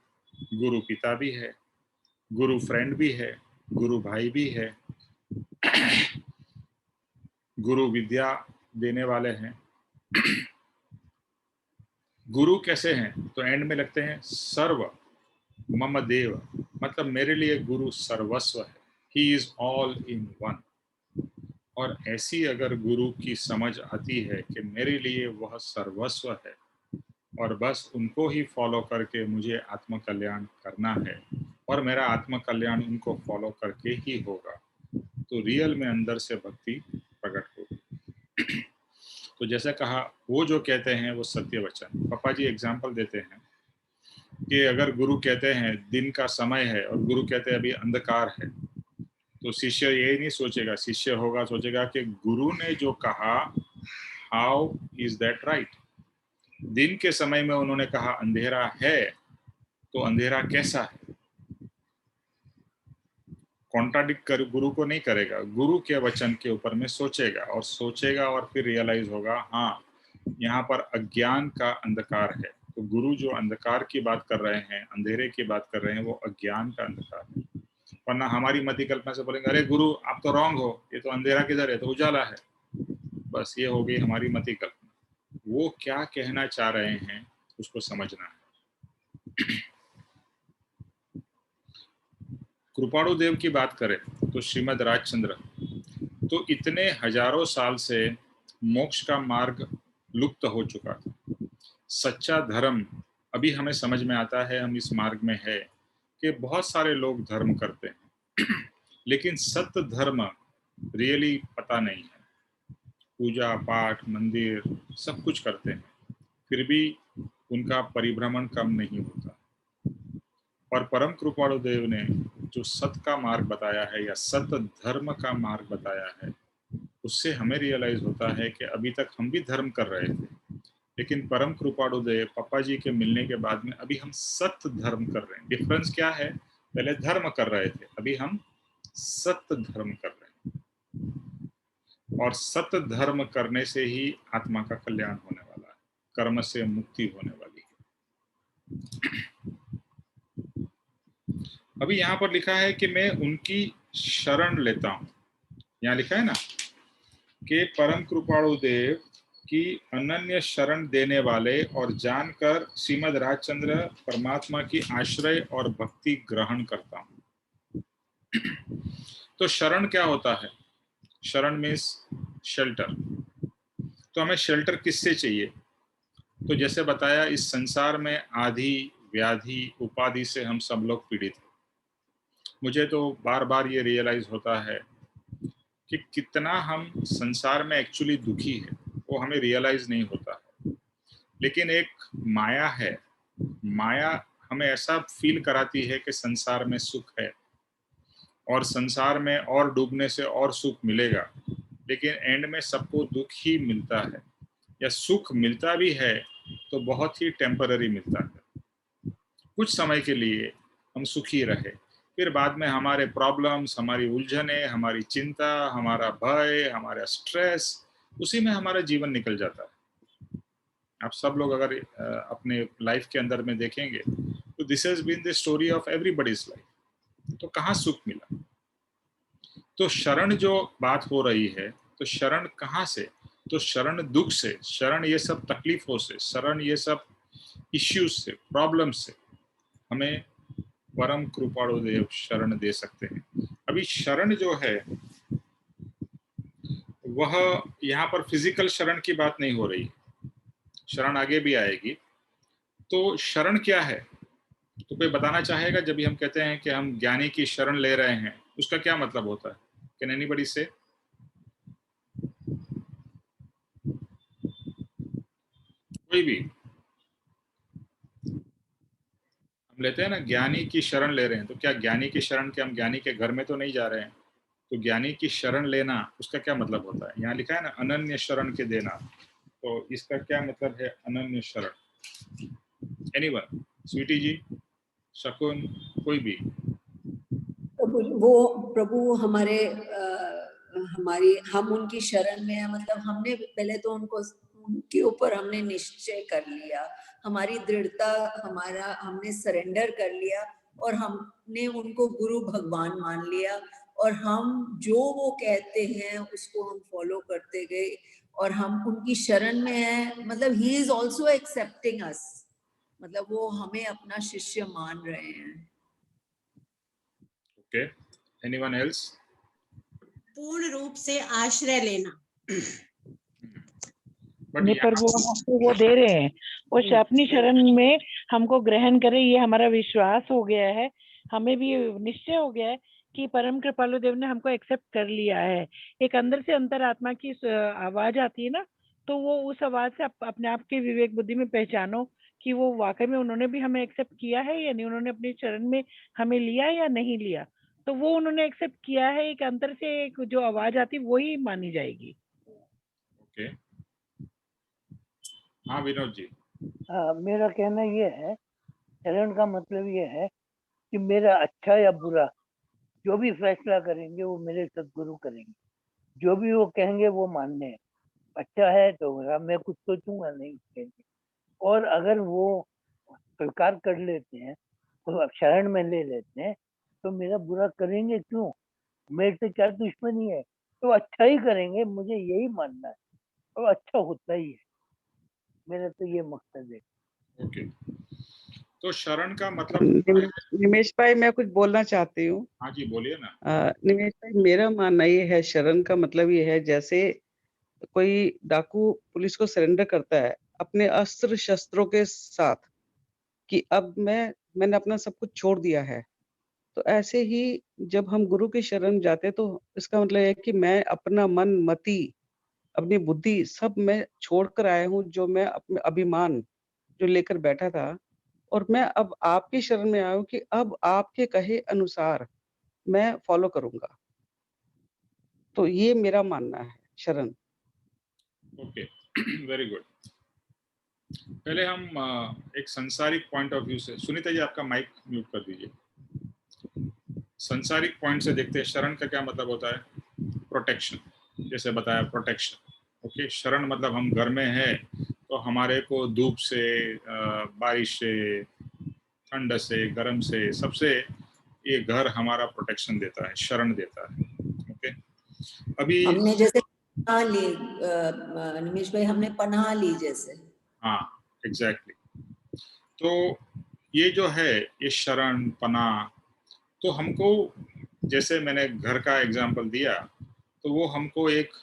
गुरु पिता भी है, गुरु फ्रेंड भी है, गुरु भाई भी है, गुरु विद्या देने वाले हैं। गुरु कैसे हैं? तो एंड में लगते हैं सर्व मम देव, मतलब मेरे लिए गुरु सर्वस्व है, he is all in one. और ऐसी अगर गुरु की समझ आती है कि मेरे लिए वह सर्वस्व है और बस उनको ही फॉलो करके मुझे आत्म कल्याण करना है और मेरा आत्म कल्याण उनको फॉलो करके ही होगा, तो रियल में अंदर से भक्ति प्रकट होगी। तो जैसे कहा, वो जो कहते हैं वो सत्य वचन। पापा जी एग्जाम्पल देते हैं कि अगर गुरु कहते हैं दिन का समय है और गुरु कहते हैं अभी अंधकार है, तो शिष्य ये नहीं सोचेगा, शिष्य होगा सोचेगा कि गुरु ने जो कहा, हाउ इज दैट राइट। दिन के समय में उन्होंने कहा अंधेरा है, तो अंधेरा कैसा है, कॉन्ट्राडिक्ट कर गुरु को नहीं करेगा, गुरु के वचन के ऊपर में सोचेगा और फिर रियलाइज होगा हाँ यहाँ पर अज्ञान का अंधकार है। तो गुरु जो अंधकार की बात कर रहे हैं, अंधेरे की बात कर रहे हैं, वो अज्ञान का अंधकार है। वरना हमारी मति कल्पना से बोलेंगे अरे गुरु आप तो रॉन्ग हो, ये तो अंधेरा किधर है, तो उजाला है। बस ये हो गई हमारी मति कल्पना। वो क्या कहना चाह रहे हैं उसको समझना है। कृपाणु देव की बात करें तो श्रीमद राजचंद्र तो इतने हजारों साल से मोक्ष का मार्ग लुप्त हो चुका था। सच्चा धर्म अभी हमें समझ में आता है, हम इस मार्ग में है कि बहुत सारे लोग धर्म करते हैं लेकिन सत्य धर्म रियली पता नहीं है। पूजा पाठ मंदिर सब कुछ करते हैं, फिर भी उनका परिभ्रमण कम नहीं होता। और परम कृपाणु देव ने जो सत्य का मार्ग बताया है या सत्य धर्म का मार्ग बताया है, उससे हमें रियलाइज होता है कि अभी तक हम भी धर्म कर रहे थे, लेकिन परम कृपाणु देव पापा जी के मिलने के बाद में अभी हम सत्य धर्म कर रहे हैं। डिफरेंस क्या है, पहले धर्म कर रहे थे, अभी हम सत्य धर्म कर रहे हैं। और सत्य धर्म करने से ही आत्मा का कल्याण होने वाला है, कर्म से मुक्ति होने वाली है। अभी यहाँ पर लिखा है कि मैं उनकी शरण लेता हूँ। यहाँ लिखा है ना कि परम कृपाणु देव की अनन्य शरण देने वाले और जानकर श्रीमद राजचंद्र परमात्मा की आश्रय और भक्ति ग्रहण करता हूँ। तो शरण क्या होता है? शरण मीन्स शेल्टर। तो हमें शेल्टर किससे चाहिए? तो जैसे बताया, इस संसार में आदि व्याधि उपाधि से हम सब लोग पीड़ित हैं। मुझे तो बार बार ये रियलाइज होता है कि कितना हम संसार में एक्चुअली दुखी है, वो हमें रियलाइज नहीं होता है। लेकिन एक माया है, माया हमें ऐसा फील कराती है कि संसार में सुख है और संसार में और डूबने से और सुख मिलेगा, लेकिन एंड में सबको दुख ही मिलता है, या सुख मिलता भी है तो बहुत ही टेम्पररी मिलता है। कुछ समय के लिए हम सुखी रहे, फिर बाद में हमारे प्रॉब्लम्स, हमारी उलझने, हमारी चिंता, हमारा भय, हमारा स्ट्रेस, उसी में हमारा जीवन निकल जाता है। आप सब लोग अगर अपने लाइफ के अंदर में देखेंगे तो this has been the story of everybody's life. तो कहाँ सुख मिला? तो शरण जो बात हो रही है, तो शरण कहाँ से? तो शरण दुख से, शरण ये सब तकलीफों से, शरण ये सब इश्यूज से, प्रॉब्लम से हमें परम कृपाणु देव शरण दे सकते हैं। अभी शरण जो है वह यहाँ पर फिजिकल शरण की बात नहीं हो रही, शरण आगे भी आएगी। तो शरण क्या है? तो कोई बताना चाहेगा? जब भी हम कहते हैं कि हम ज्ञानी की शरण ले रहे हैं, उसका क्या मतलब होता है? कैन एनीबॉडी से? कोई भी? हम लेते हैं ना ज्ञानी की शरण ले रहे हैं, तो क्या ज्ञानी की शरण के हम ज्ञानी के घर में तो नहीं जा रहे हैं? तो ज्ञानी की शरण लेना उसका क्या मतलब होता है? यहाँ लिखा है ना अनन्य शरण के देना, तो इसका क्या मतलब है अनन्य शरण? एनीवन? स्वीटी जी, शकुन, कोई भी? प्रभु हमारे हम उनकी शरण में है, मतलब हमने पहले तो उनके ऊपर हमने निश्चय कर लिया, हमारी दृढ़ता, हमने सरेंडर कर लिया और हमने उनको गुरु भगवान मान लिया, और हम जो वो कहते हैं उसको हम फॉलो करते गए और हम उनकी शरण में हैं। मतलब ही इज ऑल्सो एक्सेप्टिंग अस, मतलब वो हमें अपना शिष्य मान रहे हैं। Okay. Anyone else? पूर्ण रूप से आश्रय लेना। नहीं, पर वो हमको वो दे रहे हैं, वो अपनी शरण में हमको ग्रहण करे, ये हमारा विश्वास हो गया है, हमें भी निश्चय हो गया है कि परम कृपालु देव ने हमको एक्सेप्ट कर लिया है। एक अंदर से अंतरात्मा की आवाज आती है ना, तो वो उस आवाज से अपने आप के विवेक बुद्धि में पहचानो कि वो वाकई में उन्होंने भी हमें एक्सेप्ट किया है या नहीं, उन्होंने अपनी शरण में हमें लिया या नहीं लिया। तो वो उन्होंने एक्सेप्ट किया है, एक अंदर से एक जो आवाज आती वही मानी जाएगी। ओके, हाँ विनोद जी। हाँ, मेरा कहना ये है, शरण का मतलब ये है कि मेरा अच्छा या बुरा जो भी फैसला करेंगे वो मेरे सदगुरु करेंगे, जो भी वो कहेंगे वो मानने हैं। अच्छा है तो मैं कुछ सोचूंगा नहीं कहेंगे, और अगर वो स्वीकार कर लेते हैं तो अब शरण में ले लेते हैं तो मेरा बुरा करेंगे क्यों, मेरे से क्या दुश्मनी है, तो अच्छा ही करेंगे, मुझे यही मानना है, और अच्छा होता ही है, मेरा तो ये मकसद है। ओके, तो शरण का मतलब निमेश भाई मैं कुछ बोलना चाहती हूँ। हाँ जी बोलिए ना। निमेश भाई मेरा मानना ये है, शरण का मतलब ये है जैसे कोई डाकू पुलिस को सरेंडर करता है अपने अस्त्र शस्त्रों के साथ कि अब मैंने अपना सब कुछ छोड़ दिया है, तो ऐसे ही जब हम गुरु की शरण जाते तो इसका मतलब है कि मैं अपना मन मति अपनी बुद्धि सब मैं छोड़ कर आया हूँ, जो मैं अपने अभिमान जो लेकर बैठा था, और मैं अब आपकी शरण में आया हूँ कि अब आपके कहे अनुसार मैं फॉलो करूंगा। तो ये मेरा मानना है शरण। Okay, very good. पहले हम एक संसारिक पॉइंट ऑफ व्यू से, सुनीता जी आपका माइक म्यूट कर दीजिए। संसारिक पॉइंट से देखते हैं शरण का क्या मतलब होता है। प्रोटेक्शन, जैसे बताया प्रोटेक्शन। ओके, शरण मतलब हम घर में हैं तो हमारे को धूप से, बारिश से, ठंड से, गर्म से, सबसे ये घर हमारा प्रोटेक्शन देता है, शरण देता है। ओके, अभी हमने जैसे पनाह ली, निमेश भाई, हमने पनाह ली जैसे। हाँ एग्जैक्टली। तो ये जो है ये शरण पनाह, तो हमको जैसे मैंने घर का एग्जांपल दिया, तो वो हमको एक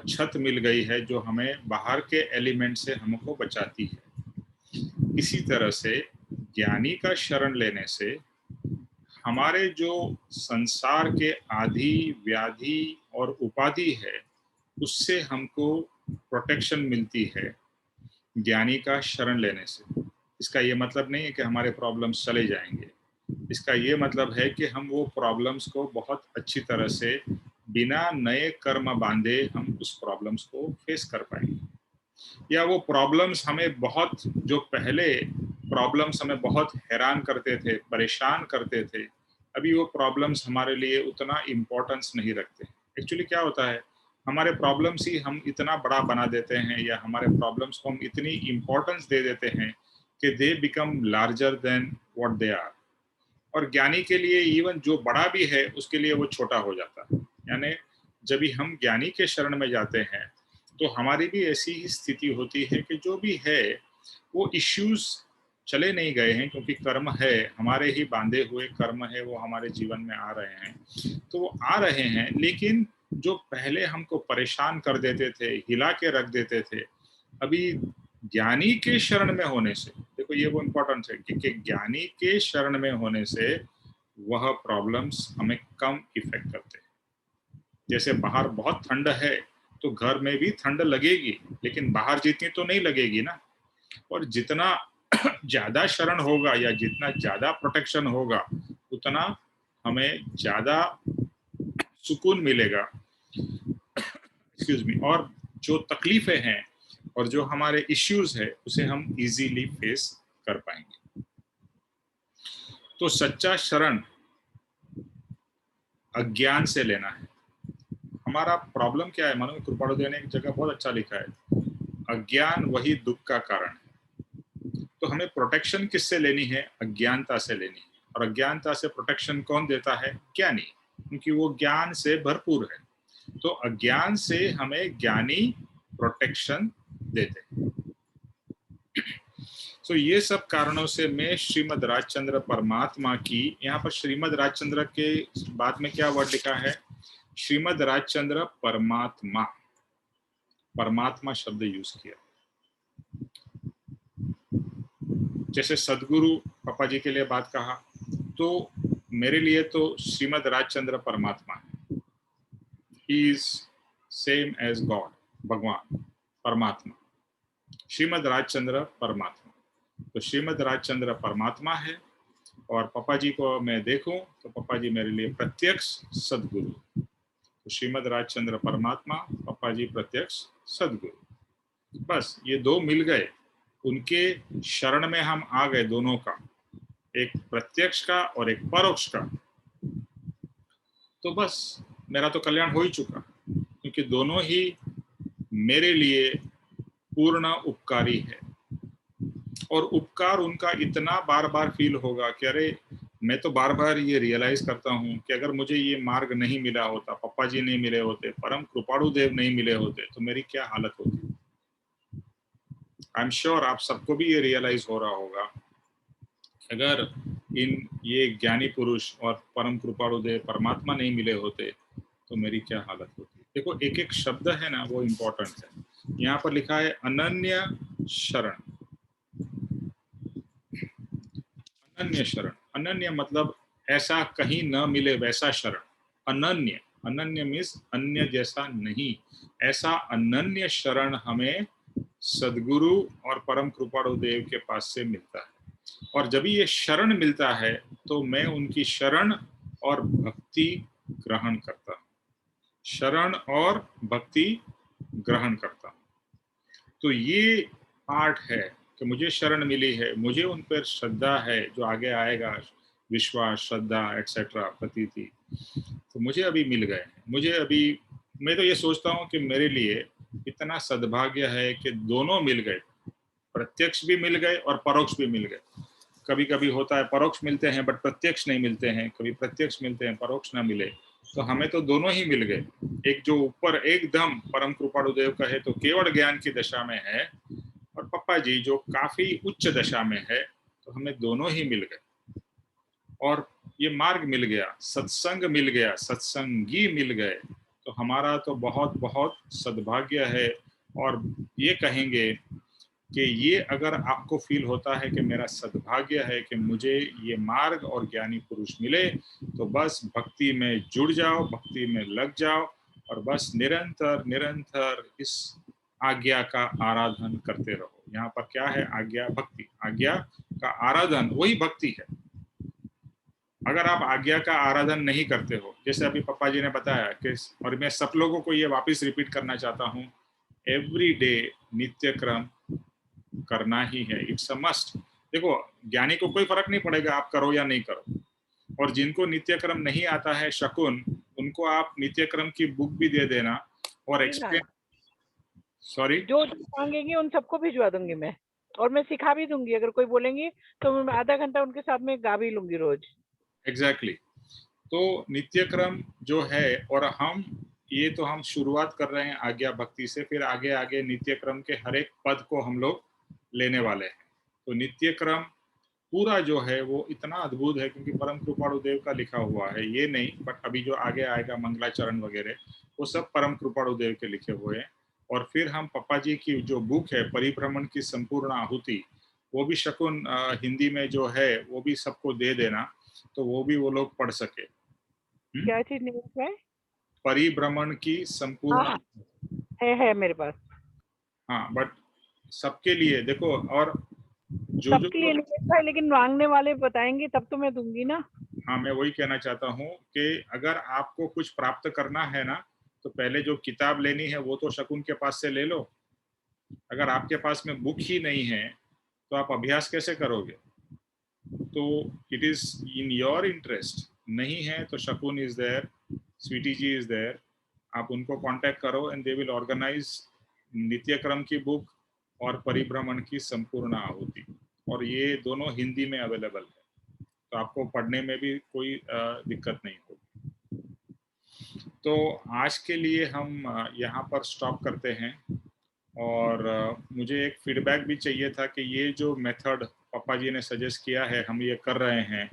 छत मिल गई है जो हमें बाहर के एलिमेंट से हमको बचाती है। इसी तरह से ज्ञानी का शरण लेने से हमारे जो संसार के आदि व्याधि और उपाधि है उससे हमको प्रोटेक्शन मिलती है ज्ञानी का शरण लेने से। इसका ये मतलब नहीं है कि हमारे प्रॉब्लम्स चले जाएंगे, इसका ये मतलब है कि हम वो प्रॉब्लम्स को बहुत अच्छी तरह से बिना नए कर्म बांधे हम उस प्रॉब्लम्स को फेस कर पाएंगे। या वो प्रॉब्लम्स हमें बहुत, जो पहले प्रॉब्लम्स हमें बहुत हैरान करते थे, परेशान करते थे, अभी वो प्रॉब्लम्स हमारे लिए उतना इम्पोर्टेंस नहीं रखते। एक्चुअली क्या होता है, हमारे प्रॉब्लम्स ही हम इतना बड़ा बना देते हैं, या हमारे प्रॉब्लम्स को हम इतनी इम्पोर्टेंस दे देते हैं कि they become larger than what they are. और ज्ञानी के लिए इवन जो बड़ा भी है उसके लिए वो छोटा हो जाता है। यानी जब भी हम ज्ञानी के शरण में जाते हैं तो हमारी भी ऐसी ही स्थिति होती है कि जो भी है वो इश्यूज चले नहीं गए हैं, क्योंकि कर्म है, हमारे ही बांधे हुए कर्म है, वो हमारे जीवन में आ रहे हैं, तो वो आ रहे हैं। लेकिन जो पहले हमको परेशान कर देते थे, हिला के रख देते थे, अभी ज्ञानी के शरण में होने से, देखो ये वो इम्पोर्टेंट है कि ज्ञानी के शरण में होने से वह प्रॉब्लम्स हमें कम इफेक्ट करते हैं। जैसे बाहर बहुत ठंड है तो घर में भी ठंड लगेगी, लेकिन बाहर जितनी तो नहीं लगेगी ना। और जितना ज्यादा शरण होगा या जितना ज्यादा प्रोटेक्शन होगा उतना हमें ज्यादा सुकून मिलेगा, एक्सक्यूज मी, और जो तकलीफें हैं और जो हमारे इश्यूज है उसे हम इजीली फेस कर पाएंगे। तो सच्चा शरण अज्ञान से लेना है। हमारा प्रॉब्लम क्या है, मानो कृपाणुदेव ने एक जगह बहुत अच्छा लिखा है, अज्ञान वही दुख का कारण है। तो हमें प्रोटेक्शन किससे लेनी है, अज्ञानता से लेनी है। और अज्ञानता से प्रोटेक्शन कौन देता है, ज्ञानी, क्योंकि वो ज्ञान से भरपूर है। तो अज्ञान से हमें ज्ञानी प्रोटेक्शन देते हैं। तो ये सब कारणों से मैं श्रीमद् राजचंद्र परमात्मा की, यहाँ पर श्रीमद् राजचंद्र के बाद में क्या वर्ड लिखा है, श्रीमद राजचंद्र परमात्मा, परमात्मा शब्द यूज किया। जैसे सदगुरु पापा जी के लिए बात कहा, तो मेरे लिए तो श्रीमद राजचंद्र परमात्मा है। He is same as God, भगवान परमात्मा, श्रीमद राजचंद्र परमात्मा। तो श्रीमद राजचंद्र परमात्मा है, और पापा जी को मैं देखूं तो पापा जी मेरे लिए प्रत्यक्ष सदगुरु। तो श्रीमद राजचंद्र परमात्मा, पापा जी प्रत्यक्ष सदगुरु, बस ये दो मिल गए, उनके शरण में हम आ गए, दोनों का, एक प्रत्यक्ष का और एक परोक्ष का। तो बस मेरा तो कल्याण हो ही चुका, क्योंकि दोनों ही मेरे लिए पूर्ण उपकारी है। और उपकार उनका इतना बार बार फील होगा कि अरे मैं तो बार बार ये रियलाइज करता हूँ कि अगर मुझे ये मार्ग नहीं मिला होता, पप्पा जी नहीं मिले होते, परम कृपाणु देव नहीं मिले होते, तो मेरी क्या हालत होती। आई एम श्योर आप सबको भी ये रियलाइज हो रहा होगा, अगर इन ये ज्ञानी पुरुष और परम कृपाणु देव परमात्मा नहीं मिले होते तो मेरी क्या हालत होती। देखो एक एक शब्द है ना, वो इम्पोर्टेंट है। यहाँ पर लिखा है अनन्य शरण। अनन्य शरण, अनन्य मतलब ऐसा कहीं न मिले वैसा शरण। अनन्य, अनन्य मीन्स अन्य जैसा नहीं, ऐसा अनन्य शरण हमें सदगुरु और परम कृपाणु देव के पास से मिलता है। और जब ये शरण मिलता है तो मैं उनकी शरण और भक्ति ग्रहण करता हूँ, शरण और भक्ति ग्रहण करता हूँ। तो ये पार्ट है कि मुझे शरण मिली है, मुझे उन पर श्रद्धा है, जो आगे आएगा विश्वास, श्रद्धा एक्सेट्रा, प्रतीति, तो मुझे अभी मिल गए। मुझे अभी, मैं तो ये सोचता हूँ कि मेरे लिए इतना सद्भाग्य है कि दोनों मिल गए, प्रत्यक्ष भी मिल गए और परोक्ष भी मिल गए। कभी कभी होता है परोक्ष मिलते हैं बट प्रत्यक्ष नहीं मिलते हैं, कभी प्रत्यक्ष मिलते हैं परोक्ष ना मिले, तो हमें तो दोनों ही मिल गए। एक जो ऊपर एकदम परम कृपाणु देव का है तो केवल ज्ञान की दशा में है, और पप्पा जी जो काफी उच्च दशा में है, तो हमें दोनों ही मिल गए। और ये मार्ग मिल गया, सत्संग मिल गया, सत्संगी मिल गए, तो हमारा तो बहुत बहुत सद्भाग्य है। और ये कहेंगे कि ये अगर आपको फील होता है कि मेरा सद्भाग्य है कि मुझे ये मार्ग और ज्ञानी पुरुष मिले, तो बस भक्ति में जुड़ जाओ, भक्ति में लग जाओ, और बस निरंतर निरंतर इस आज्ञा का आराधन करते रहो। यहाँ पर क्या है? आज्ञा भक्ति, आज्ञा का आराधन वही भक्ति है। अगर आप आज्ञा का आराधन नहीं करते हो, जैसे अभी पप्पा जी ने बताया कि, और मैं सब लोगों को ये वापस रिपीट करना चाहता हूँ, एवरी डे नित्य क्रम करना ही है, इट्स अ मस्ट। देखो ज्ञानी को कोई फर्क नहीं पड़ेगा आप करो या नहीं करो, और जिनको नित्य क्रम नहीं आता है शकुन, उनको आप नित्य क्रम की बुक भी दे देना और एक्सप्लेन, सॉरी, जो मांगेंगे उन सबको भिजवा दूंगी मैं, और मैं सिखा भी दूंगी। अगर कोई बोलेंगे तो मैं आधा घंटा उनके साथ में गा भी लूंगी रोज। एग्जैक्टली। तो नित्य क्रम जो है, और हम ये तो हम शुरुआत कर रहे हैं आज्ञा भक्ति से, फिर आगे आगे नित्य क्रम के हर एक पद को हम लोग लेने वाले हैं। तो नित्य क्रम पूरा जो है वो इतना अद्भुत है, क्योंकि परम कृपाणु देव का लिखा हुआ है, ये नहीं, बट अभी जो आगे आएगा मंगलाचरण वगैरह, वो सब परम कृपाणु देव के लिखे हुए हैं। और फिर हम पप्पा जी की जो बुक है परिभ्रमण की संपूर्ण आहुति, वो भी शकुन हिंदी में जो है वो भी सबको दे देना, तो वो भी वो लोग पढ़ सके। क्या चीज नहीं है? परिभ्रमण की संपूर्ण, हाँ, है मेरे पास। हाँ, बट सबके लिए देखो, और जो सबके लिए नहीं है, लेकिन मांगने वाले बताएंगे तब तो मैं दूंगी ना। हाँ, मैं वही कहना चाहता हूँ कि अगर आपको कुछ प्राप्त करना है ना, तो पहले जो किताब लेनी है वो तो शकुन के पास से ले लो। अगर आपके पास में बुक ही नहीं है तो आप अभ्यास कैसे करोगे? तो it is in your interest. नहीं है तो Shakun is there, Sweety ji is there, आप उनको कांटेक्ट करो एंड दे विल ऑर्गेनाइज नित्य क्रम की बुक और परिभ्रमण की संपूर्ण आहुति, और ये दोनों हिंदी में अवेलेबल है, तो आपको पढ़ने में भी कोई दिक्कत नहीं होगी। तो आज के लिए हम यहाँ पर स्टॉप करते हैं, और मुझे एक फीडबैक भी चाहिए था कि ये जो मेथड पापा जी ने सजेस्ट किया है, हम ये कर रहे हैं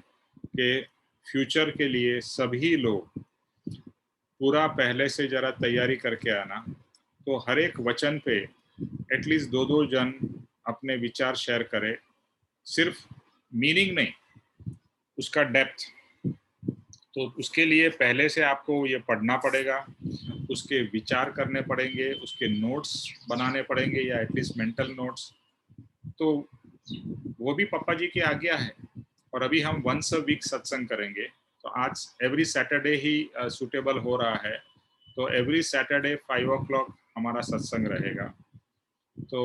कि फ्यूचर के लिए सभी लोग पूरा पहले से जरा तैयारी करके आना, तो हर एक वचन पे एटलीस्ट 2-2 जन अपने विचार शेयर करें, सिर्फ मीनिंग नहीं, उसका डेप्थ। तो उसके लिए पहले से आपको ये पढ़ना पड़ेगा, उसके विचार करने पड़ेंगे, उसके नोट्स बनाने पड़ेंगे या एटलीस्ट मेंटल नोट्स। तो वो भी पप्पा जी की आज्ञा है। और अभी हम वंस अ वीक सत्संग करेंगे, तो आज एवरी सैटरडे ही सूटेबल हो रहा है, तो एवरी सैटरडे 5 o'clock हमारा सत्संग रहेगा। तो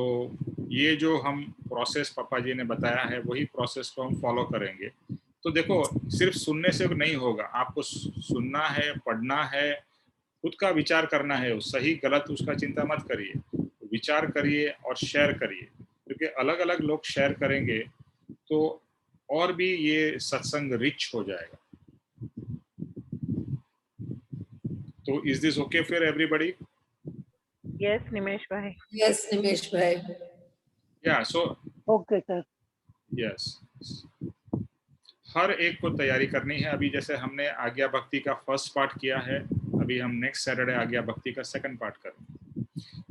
ये जो हम प्रोसेस पप्पा जी ने बताया है, वही प्रोसेस को हम फॉलो करेंगे। तो देखो, सिर्फ सुनने से नहीं होगा, आपको सुनना है, पढ़ना है, खुद का विचार करना है, सही गलत उसका चिंता मत करिए, विचार करिए और शेयर करिए, क्योंकि अलग अलग लोग शेयर करेंगे तो और भी ये सत्संग रिच हो जाएगा। तो is this okay for everybody? Yes Nimesh भाई। यस निमेश भाई। Yeah so okay sir. Yes, हर एक को तैयारी करनी है। अभी जैसे हमने आज्ञा भक्ति का फर्स्ट पार्ट किया है, अभी हम नेक्स्ट सैटरडे आज्ञा भक्ति का सेकंड पार्ट करेंगे।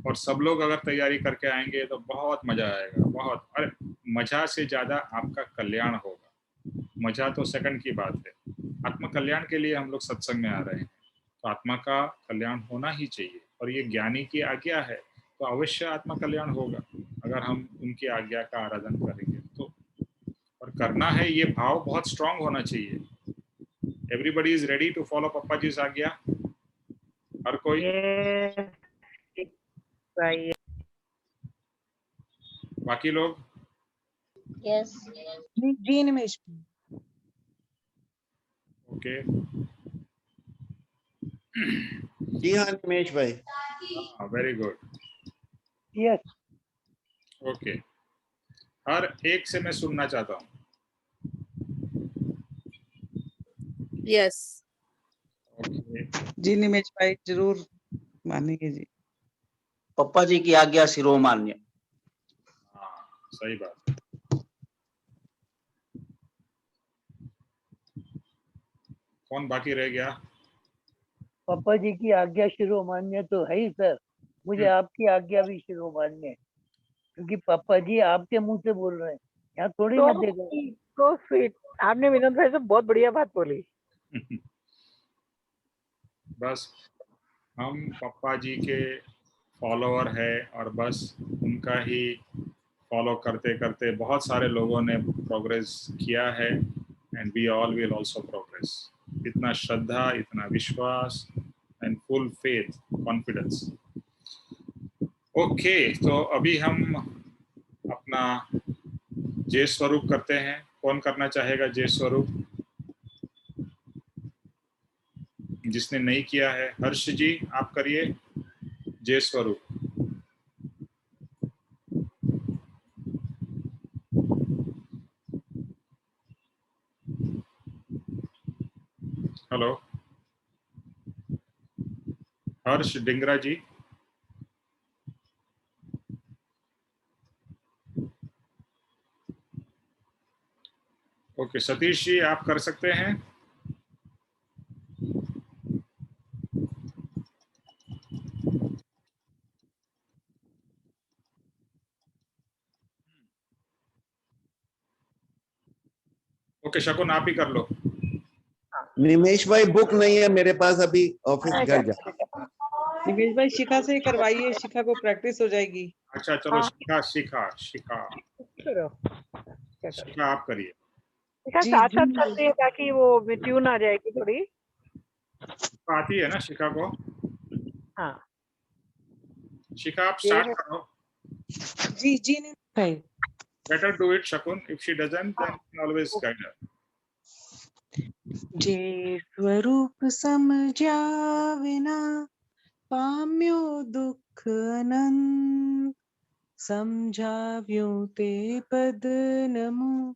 और सब लोग अगर तैयारी करके आएंगे तो बहुत मजा आएगा, बहुत। अरे मजा से ज्यादा आपका कल्याण होगा। मजा तो सेकंड की बात है, आत्म कल्याण के लिए हम लोग सत्संग में आ रहे हैं, तो आत्मा का कल्याण होना ही चाहिए। और ये ज्ञानी की आज्ञा है, तो अवश्य आत्मा कल्याण होगा अगर हम उनकी आज्ञा का आराधन करेंगे तो। और करना है, ये भाव बहुत स्ट्रांग होना चाहिए। Everybody is ready to follow Pappa ji आज्ञा? हर कोई? यस भाई। बाकी लोग? यस जी निमेश। ओके। जी हाँ निमेश भाई। Very good. यस। ओके, हर एक से मैं सुनना चाहता हूँ। यस ओके, जी निमेश भाई जरूर मानेंगे जी। पप्पा जी की आज्ञा शिरोमान्य। हाँ सही बात है। कौन बाकी रह गया? पापा जी की आज्ञा शिरोमान्य तो है ही सर, मुझे आपकी आज्ञा भी शिरोमान्य है, क्योंकि पापा जी आपके मुंह से बोल रहे हैं, यहाँ थोड़ी ना देखो। तो स्वीट, आपने विनोद भाई से बहुत बढ़िया बात बोली। बस हम पप्पा जी के फॉलोअर है और बस उनका ही फॉलो करते करते बहुत सारे लोगों ने प्रोग्रेस किया है, and we all will also progress. इतना श्रद्धा, इतना विश्वास and full faith, confidence. Okay, तो अभी हम अपना जय स्वरूप करते हैं। कौन करना चाहेगा जय स्वरूप? जिसने नहीं किया है, हर्ष जी आप करिए जय स्वरूप। हेलो हर्ष डिंगरा जी। ओके, सतीश जी आप कर सकते हैं? ओके शकुन आप ही कर लो। निमेश भाई बुक नहीं है मेरे पास अभी, ऑफिस घर जा। निमेश भाई शिखा से करवाइए, शिखा को प्रैक्टिस हो जाएगी। अच्छा चलो, शिखा शिखा शिखा शिखा आप करिए। जी, साथ जी। साथ करते हैं ताकि वो ट्यून आ जाएगी थोड़ी। आती है ना शिखा को? हाँ शिखा आप स्टार्ट करो। जी जी निमेश भाई। Better do it, Shakun. If she doesn't, then you can always guide her. जे स्वरूप समझाविना पाम्यो दुख अनंत, समझाव्यो ते पद नमो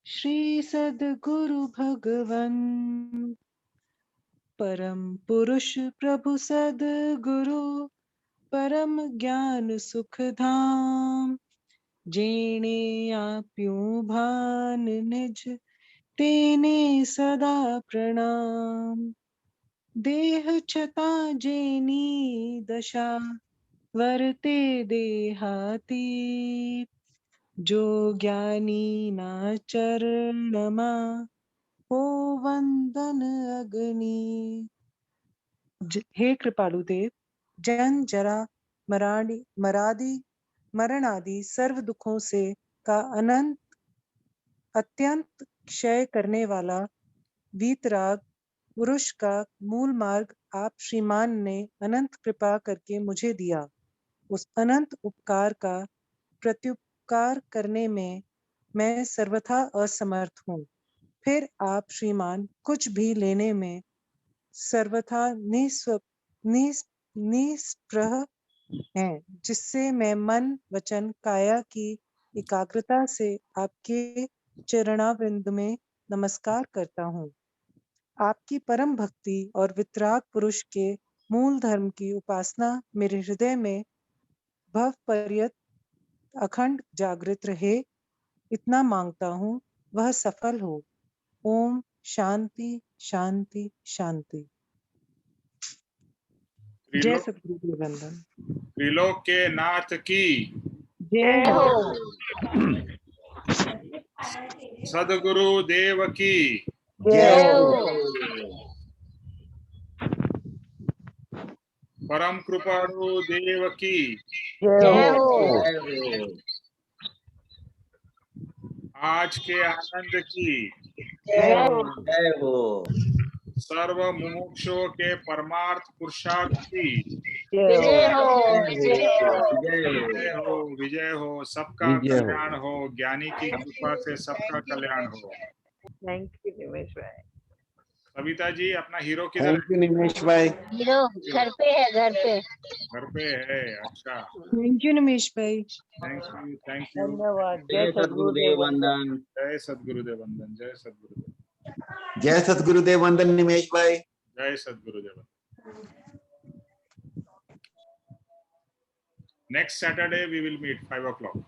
श्री सद्गुरु भगवन। परम पुरुष प्रभु सद्गुरु परम ज्ञान सुख धाम, जेने आप्यो भान निज तेने सदा प्रणाम। देह छता जेनी दशा वर्ते देहाती, जो ज्ञानी ना चरणमा हो वंदन अग्नि। हे कृपालु देव, जन जरा मरण आदि सर्व दुखों से का अत्यंत क्षय करने वाला वीतराग पुरुष का मूल मार्ग आप श्रीमान ने अनंत कृपा करके मुझे दिया। उस अनंत उपकार का प्रत्युपकार करने में मैं सर्वथा असमर्थ हूँ। फिर आप श्रीमान कुछ भी लेने में सर्वथा निस्पृह हैं, जिससे मैं मन वचन काया की एकाग्रता से आपके चरणाविंद में नमस्कार करता हूँ। आपकी परम भक्ति और वितराग पुरुष के मूल धर्म की उपासना मेरे हृदय में भव पर्यत अखंड जागृत रहे, इतना मांगता हूँ, वह सफल हो। ओम शांति शांति शांति। जय सतगुरु वंदन। त्रिलोक के नाथ की जय हो। सदगुरु देव की जय हो। परम कृपालु देव की जय हो। आज के आनंद की जय हो। सर्व मुमुक्षुओं के परमार्थ पुरुषार्थ की जय हो। विजय हो, विजय हो, सबका विजय हो। कल्याण हो, ज्ञानी की कृपा से सबका कल्याण हो। थैंक यू निमेश भाई। सविता जी, अपना हीरो किधर थैंक यू निमेश भाई। हीरो घर पे है, घर पे। है? घर पे है। अच्छा, थैंक यू निमेश भाई। Thank you, thank you. धन्यवाद। जय जय सद्गुरुदेव सद्गुरुदेव वंदन। जय सद्गुरुदेव वंदन। जय सद्गुरुदेव। जय सतगुरुदेव वंदन निमेश भाई। जय सद्गुरुदेव। Next Saturday we will meet 5 o'clock.